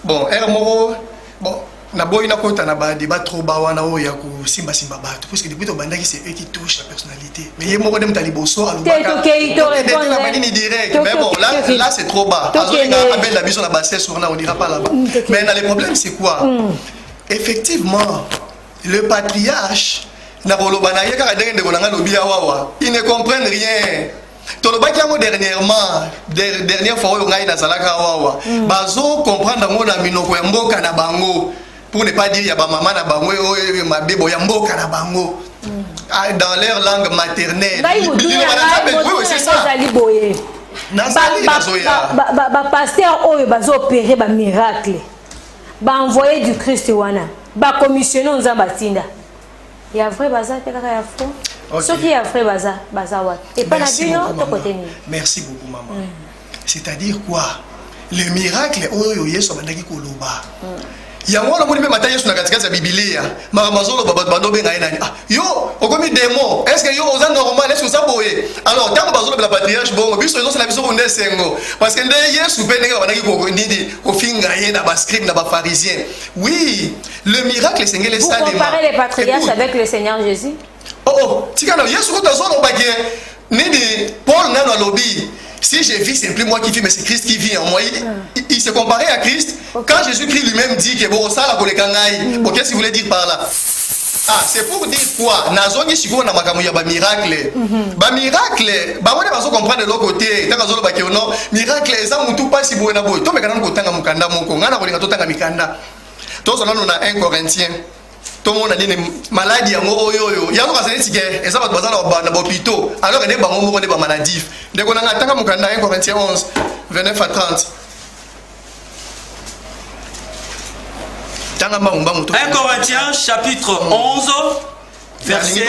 bon moko bon na boyi na kota na ba débat trop ba wana oyo ya kosimba simba bato parce que depuis to bandaki c'est eux qui touchent la personnalité mais yemo dem taliboso alobaka direct mais bon là c'est trop bas azolinga appel la biso na basse sur on dira pas là-bas mais le problème c'est quoi effectivement le patriarche na koloba na ye kaka ndenge ndeko nanga lobi awawa ils ne comprennent rien tolobaki yango dernière fois oyo ngai nazalaka awawa bazo comprendre ngo na minoko ya mboka na bango pour ne pas dire ya ba mama na bango oyo mabebo ya mboka na bango dans leur langue maternelle oui c'est ça ba pasteur oyo bazo opérer ba miracle ba envoyer du Christ wana ba commissionner nzamba tinda ya vrai baza te kaka ya faux ce qui est vrai baza wa et pas na bino to côté ni merci beaucoup maman c'est-à-dire quoi le miracle oyo Yesu bandaki koloba yango na moni me mata Yesu na katikati ya Biblia makamazolo bando benga nani yo okomi démon est-ce que yo oza normal est-ce que ça boye alors tango bazolo la patriarche bongo biso ezo la biso konde sengo parce que nde Yesu pe ndenge bandaki ko ndidi ko finga ye na ba scribe na ba pharisien oui le miracle sengele ça vous comparez les patriarches avec le Seigneur Jésus tikana Yesu ko tazolo bagé nidi Paul nano lobi si je vis, c'est plus moi qui vis, mais c'est Christ qui vit en moi. Il se comparait à Christ. Quand Jésus-Christ lui-même dit que bon, ça, la kolekangai, qu'est-ce qu'il voulait dire par là? Ah, c'est pour dire quoi? Nazongi shiko na makamu ya ba miracle. Ba miracle, ba wone bazo comprendre de l'autre côté. Tant que ba non, miracle eza mutu pas si boye na boye. To mekana ko tanga mukanda moko, ngana ko linga to tanga mikanda. To zo nanu na 1 Corinthiens. Tout le monde a dit maladie il y a un qui est ça va dans l'hôpital alors que des bango des maladies dès qu'on a attaqué mon candidat 1 Corinthiens 11 29 à 30 1 Corinthiens chapitre 11 verset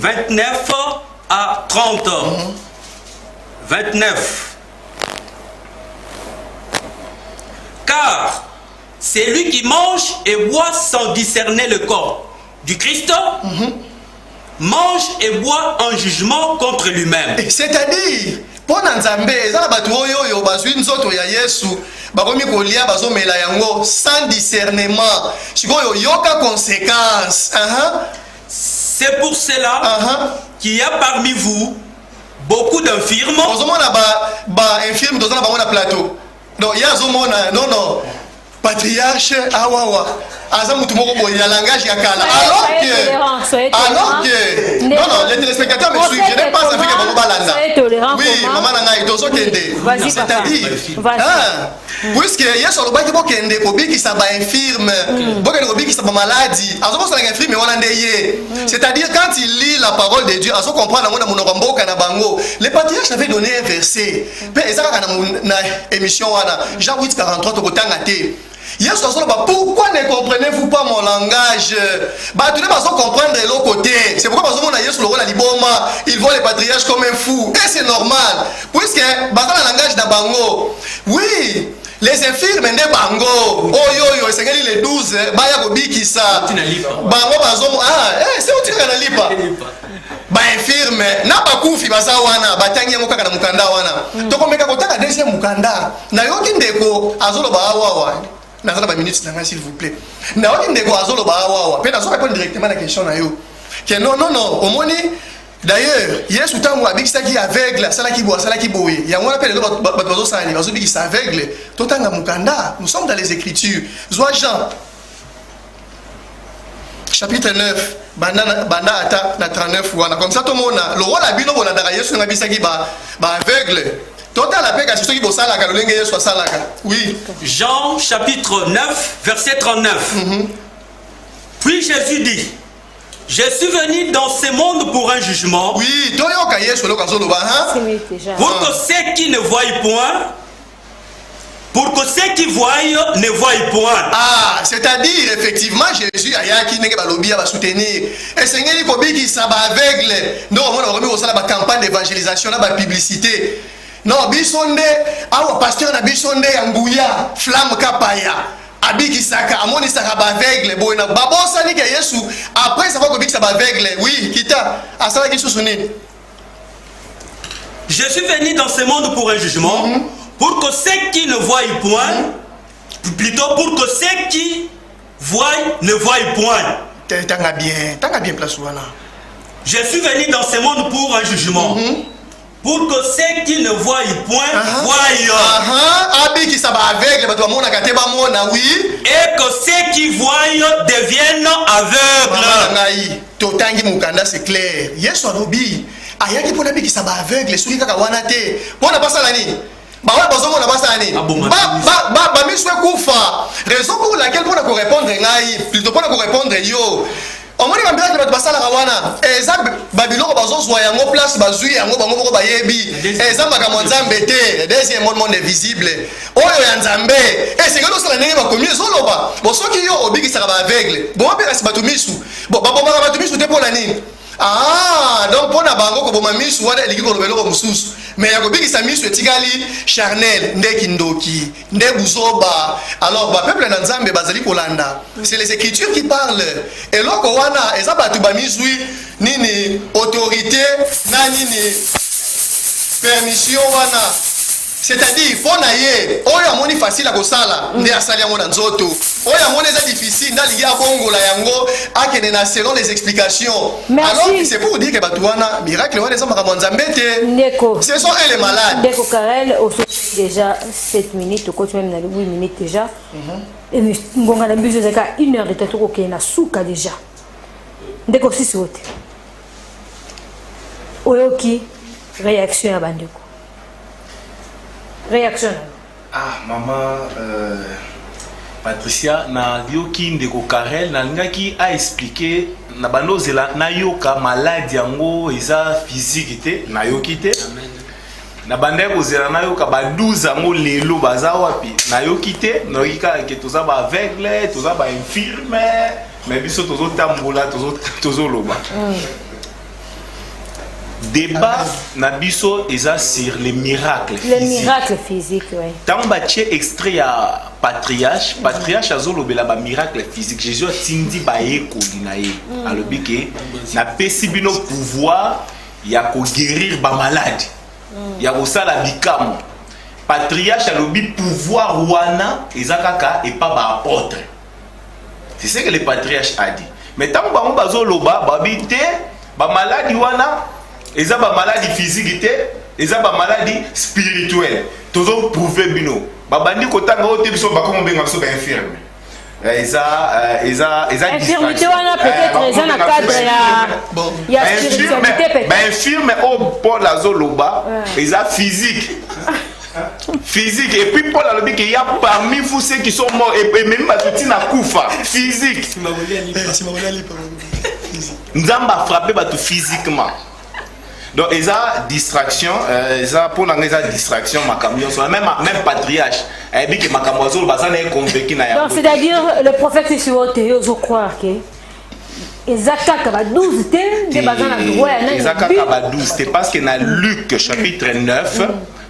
29 à 30 29 car c'est lui qui mange et boit sans discerner le corps du Christ, mange et boit en jugement contre lui-même. C'est-à-dire, pour Nzambe, sans discernement, c'est pour cela qu'il y a parmi vous beaucoup d'infirmes. Donc, il y a non. Patriarche awawa azamutu moko boye ya langage ya kala alors que non les téléspectateurs me suivent je n'ai pas envie que balanda oui maman nanga itozo kende c'est-à-dire puisque yeso lobaki bokende kobiki sa ba infirme bokende kobiki sa ba maladie azo sala infirme wana ndeye c'est-à-dire quand il lit la parole de Dieu azo comprendre ngona monoko mboka na bango les patriarches avaient donné un verset pe ezaka na émission wana Jean 8:43 to kotanga te Yesu pourquoi ne comprenez-vous pas mon langage? Tous les gens comprendre de l'autre côté. C'est pourquoi ils voient les patriarches comme un fou. Et c'est normal. Puisque le langage de Bango. Oui. Les infirmes de Bango. Oh yo yo, c'est les 12. Baya Bobiki ça. Bango bazomo. C'est où tu es lipa. Ba infirme na bakufi bazawana batangi ngo kaka na mukanda wana. Tokomeka kotaka deuxième mukanda. Na yoki ndeko azolo ba awawa. Nazala ba minutes nanga s'il vous plaît. Na yoki ndeko azolo ba awawa. Pe nazo répondre directement à la question na yo. Que non omoni d'ailleurs, Yesu tango abikisa ki aveugle, sala ki boa, sala ki boye. Ya ngona pe le bazo sali, bazo bikisa aveugle. Totanga mukanda. Nous sommes dans les écritures. Zwa Jean chapitre 9 banda ata na 39 wana comme ça tout monde le rôle la bino bolanda Yesu nga bisaki ba aveugle total la peka soki bosala ka lolenge Yesu asalaka. Oui. Jean chapitre 9 verset 39. Puis Jésus dit, je suis venu dans ce monde pour un jugement. Oui, toyoka Yesu loka zoloba hein. Pour que ceux qui ne voient point, pour que ceux qui voient ne voient point. Ah, c'est-à-dire effectivement Jésus ayaki nenge balobi ba soutenir. Et sengeli ko biki sa ba aveugle. Non, on a remis au sala ba campagne d'évangélisation na ba publicité. Non, bisonde awa pasteur na bisonde yanguya flamme kapaya. Abiki saka amoni saka ba aveugle boyna babosa ni ke Yesu après ça va ko biki sa ba aveugle. Oui, kita asala ki susuni. Je suis venu dans ce monde pour un jugement. Pour que ceux qui ne voient point, plutôt pour que ceux qui voient ne voient point. Tanga bien place voilà. Je suis venu dans ce monde pour un jugement. Pour que ceux qui ne voient point voient. Abi qui ça va aveugle, bato mona kateba mona oui. Et que ceux qui voient deviennent aveugles. Ngai totangi mukanda c'est clair. Yesu alobi ayaki pona bi qui ça va aveugle, soki kaka wana te. Pona pasala ni. Bah besoin na basani ba miswe kufa raison pour laquelle pour ko répondre ngai plutôt pour ko répondre yo on moni ba mbela ba basala kawana eza babiloko bazozwa yango place bazui yango bango boko bayebi eza makambo nzambe te deuxième monde invisible oyo ya nzambe c'est que sala ndenge ba komi zoloba bo soki yo obikisa ba aveugle bo pe kasi batu misu bo ba batu misu te pola nini. Ah, donc pour na bango ko boma misu wana eliki ko lobelo ko mususu mais ya ko bikisa misu etikali charnel ndeki ndoki nde buzoba alors ba peuple na nzambe bazali kolanda c'est les écritures qui parlent et loko wana eza batu ba misui nini autorité na nini permission wana c'est-à-dire pour naie oyo amoni facile ko sala nde asali yango na nzoto oyo amoni eza difficile ndalingi abongola yango akene na selon les explications. Merci. Alors c'est pour dire que batuana miracle wana eza makambo nzambe te. Ndeko. Ce sont elles les malades. Ndeko Karel au déjà 7 minutes au même na 8 minutes déjà. Et ngonga na biso zaka 1 heure de temps ko kena suka déjà. Ndeko sisi wote. Oyoki réaction ya bandeko. Réaction. Ah, maman, Patricia, na yoki ndeko Karel, na ngaki a expliqué, na bando zela na yoka maladie yango eza physique te, na yoki te. Na bande ko zela na yoka ba 12 yango lelo baza wapi, na yoki te, na yoki ka ke toza ba aveugle, toza ba infirme, mais biso tozo tambola, tozo loba. Débat nabiso eza sur les miracles physiques. Les miracles physiques, oui. Tant batie extrait à patriarche azolobela ba miracle physique. Jésus a tindi ba eko dinaye. Alobi ke na pesi bino pouvoir ya ko guérir ba malade. Ya ko sala bikamo. Patriarche alobi pouvoir wana ezakaka et pas ba apôtre. C'est ce que le patriarche a dit. Mais tant ba bazoloba ba bité ba malade wana ils ont pas maladie physique, ils ont pas maladie spirituelle. Tous ont prouvé bino. Babandi kotanga ote biso bakomo benga biso ba infirme. Ils ont infirmité wana peut-être ils ont un cadre ya spiritualité peut-être. Ba infirme au Paul azoloba, ils ont physique. Physique et puis Paul a dit qu'il y a parmi vous ceux qui sont morts et même Batutina Koufa physique. Nous avons frappé Batu physiquement. Donc, ils ont distraction, ils ont pour la distraction, même patriarche, il dit que ma camoiseau, bazan est convaincu. Donc, c'est-à-dire, le prophète est sur Théo, je crois que. Ils ont 12 c'est parce que dans Luc chapitre 9,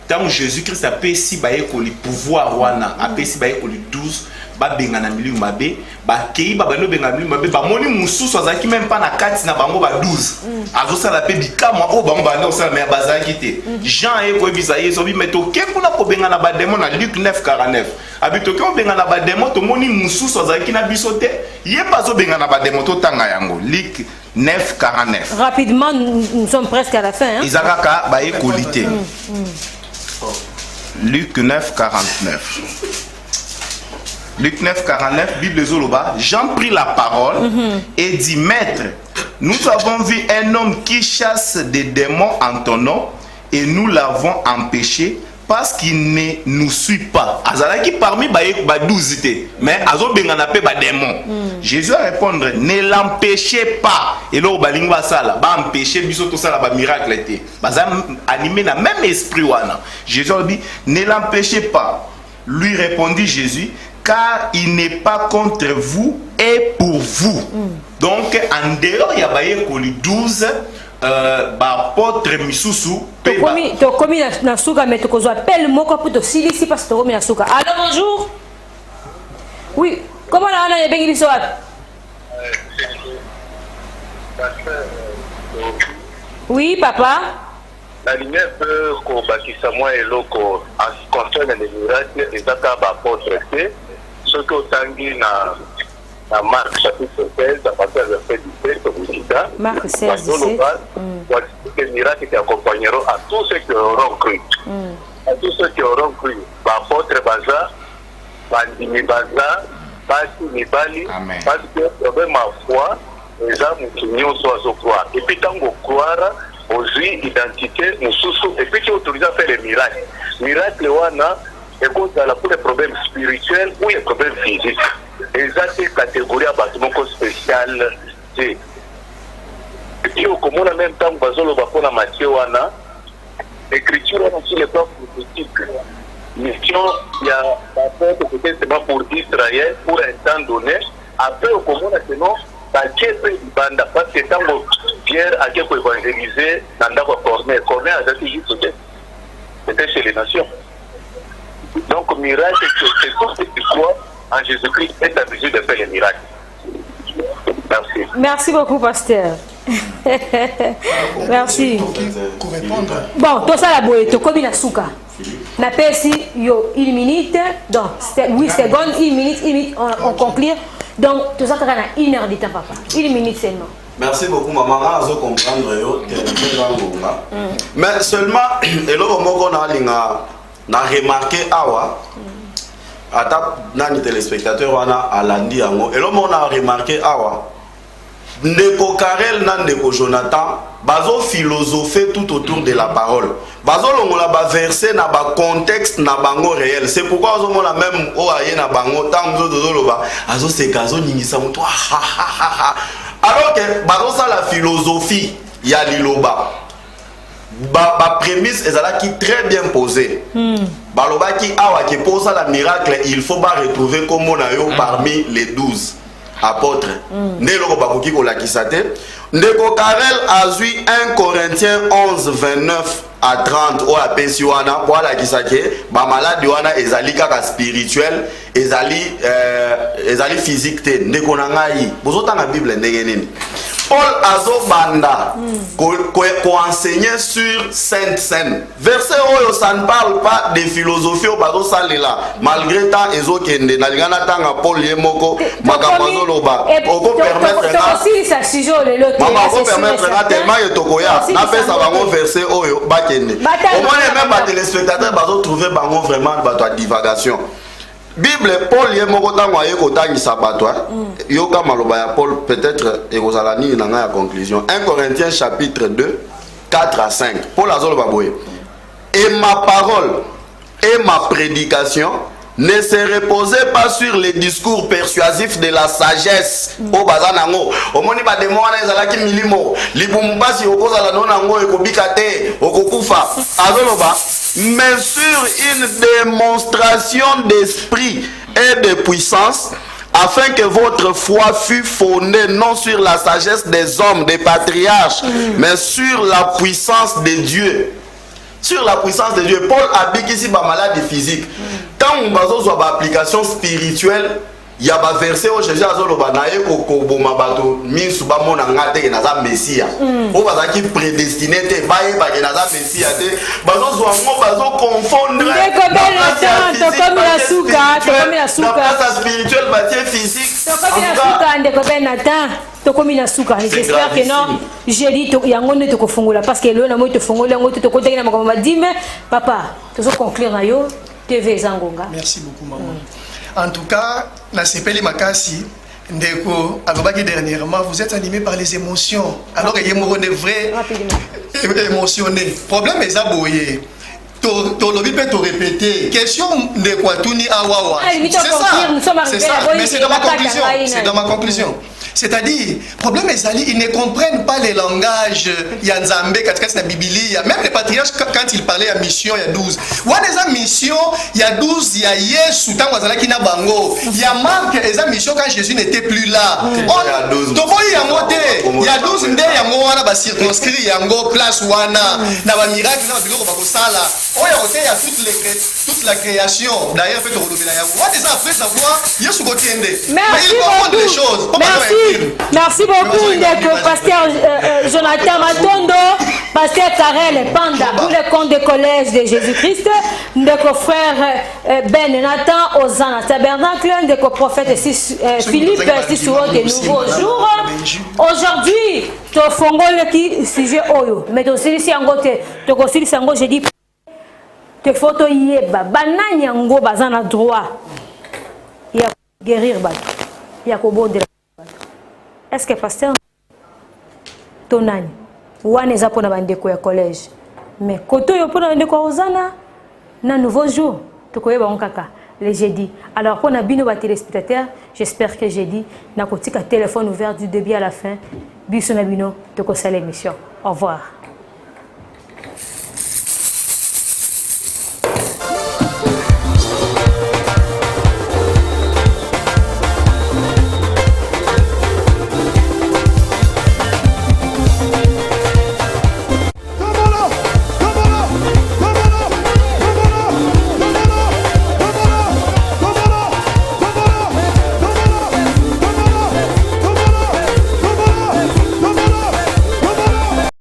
tant Jésus-Christ a payé si le pouvoir, a payé si le 12. Ba bengana milieu mabe ba kei ba bano bengana milieu mabe ba moni mususu azaki même pas na kati na bango ba 12 azosa la pe bikama o bango ba na osala mais bazaki te Jean e ko bisaye so bi meto ke kuna ko bengana ba démon na Luc 9:49 abito ke o bengana ba démon to moni mususu azaki na biso te ye pas zo bengana ba démon to tanga yango Luc 9:49 rapidement nous sommes presque à la fin hein Isakaka ba ekolité Luc 9:49 Luc 9, 49, Bible Zoloba, Jean prit la parole et dit, Maître, nous avons vu un homme qui chasse des démons en ton nom et nous l'avons empêché parce qu'il ne nous suit pas. Azalaki parmi ba 12, mais azo bengana pe ba démon. Jésus a répondu, ne l'empêchez pas. Et là, balingwa sala, ba empêcher biso to sala ba miracle été. Baza animé na même esprit wana. Jésus a dit, ne l'empêchez pas. Lui répondit Jésus, car il n'est pas contre vous et pour vous. Donc en dehors il y a baye koli 12 apôtre misusu to komi na suka mais to kozo appelle moko pour to silisi parce que to komi na suka. Allô, bonjour. Oui, comment on a les bengi biso? Oui, papa. La lumière peut bâtisse moi et loco en ce qui concerne les miracles et ça apôtre ce que tangi na Marc chapitre 16 à partir du verset 17 au Bouddha. Marc 16 17. Les miracles qui accompagneront à tous ceux qui auront cru. À tous ceux qui auront cru. Apôtre Baza, Bandimi Baza, Basi Nibali, parce que le problème ma foi, les âmes qui n'y ont soit croire. Et puis tant qu'on croire, aujourd'hui, identité, nous sous et puis tu es autorisé à faire les miracles. Miracle, wana, écoute, pour les problèmes spirituels ou les problèmes physiques. Et ça, c'est catégorie à bâtiment spécial. Et puis, au commun, en même temps, Bazolo Bapona Mathieu, wana, écriture, on a aussi les plans politiques. Mission, il y a peut-être pour Israël, pour un temps donné. Après, au commun, sinon, parce que tant que Pierre a été évangélisé dans la Corneille, Corneille a été juste c'était chez les nations. Donc, miracle, c'est tout ce qui croit en Jésus-Christ est obligé de faire les miracles. Merci. Merci beaucoup, pasteur. Merci. Bon, tout ça, la boue, tu comme la souka. Na persi yo 1 minute, donc 8 secondes, 1 minute, on conclut. Donc, tout ça, tu as 1 heure de temps, papa. 1 minute seulement. Merci beaucoup, maman. Je comprends. Mais seulement, et là, on a remarqué, nani téléspectateur wana alandi yango et là on a remarqué ndeko Karel na ndeko Jonathan bazo philosopher tout autour de la parole bazo longola ba verset na ba contexte na bango réel. C'est pourquoi on a même oaye na bango tango dozoloba azo sekazo ningisa muto alors que bazo ça la philosophie ya liloba ba prémisse est très bien posée. Baloba qui awa qui pose la miracle, il faut pas retrouver comme on a eu parmi les 12 apôtres. Ndelo bakoki ko lakisate. Ndeko Karel a vu 1 Corinthiens 11 29 à 30 au apesi wana pour lakisake ba malade wana ezali kaka spirituel, ezali physique te. Ndeko na ngai bozota na Bible ndenge nini. Paul Azobanda enseigner sur Sainte Seine. Verset où ça ne parle pas de philosophie au bateau salela. Malgré tant ezo kende na lingana tanga Paul yemoko makambazo loba. Oko permettre maman ko permettre tellement et tokoya. Na pesa bango verset oyo bakende. Au moins même ba téléspectateurs bazo trouver bango vraiment bato à divagation. Bible Paul yemoko tango aye kotangisa bato yoka maloba ya Paul peut-être ekozalani na nga ya conclusion. 1 Corinthiens chapitre 2 4 à 5. Paul azoloba boye. Et ma parole et ma prédication ne se reposaient pas sur les discours persuasifs de la sagesse. O bazanango omoni ba demo wana ezalaki milimo libumbasi okozala nonango ekobikate okokufa azoloba mais sur une démonstration d'esprit et de puissance, afin que votre foi fût fondée non sur la sagesse des hommes, des patriarches, mais sur la puissance de Dieu. Sur la puissance de Dieu. Paul a dit qu'ici, ma maladie physique. Quand on a une application spirituelle, il y a un verset où Jésus a dit que Messie. On va dire prédestiné, Messie. Confondre j'espère que non, j'ai dit parce que le papa, tu conclure TV Zangonga. Merci beaucoup, maman. En tout cas, na sepeli makasi ndeko alobaki dernièrement, vous êtes animé par les émotions. Alors que yemo est vrai émotionné. Problème est aboyé. Tolobi peut te répéter. Question de quoi tout ni awawa. C'est ça. Mais c'est dans ma conclusion. C'est dans ma conclusion. C'est-à-dire, problème est ali, ils ne comprennent pas les langages Yanzambe, la Biblia. Même les patriarches, quand ils parlaient à mission, il y a 12. Ou à des missions, il y a 12, il y a Yesu, il y a Marc, et les missions quand Jésus n'était plus là. Il y a 12, il y a 12, il y a circonscrit, il y a place, il y a miracle, il y a toute la création. D'ailleurs, il faut déjà après savoir, Yesu Gotiende. Mais il comprend les choses. Merci beaucoup, pasteur Jonathan Matondo, pasteur Karel Panda, pour le compte de collège de Jésus-Christ, notre frère Ben Nathan Ozana Tabernacle, notre prophète Philippe Sissouo de Nouveau Jour. Aujourd'hui, tu as fait un sujet Oyo, mais tu as aussi un côté, tu as aussi un côté, je dis, tu as photo yeba, banane yango bazana droit, il y a guérir, il y a kobo de. Est-ce que pasteur tonani wana eza pona bandeko ya collège mais koto yo pona bandeko ozana na nouveau jour tokoyeba kaka le jeudi. Alors pona bino ba téléspectateurs, j'espère que jeudi na kotika téléphone ouvert du début à la fin biso na bino tokosala émission. Au revoir.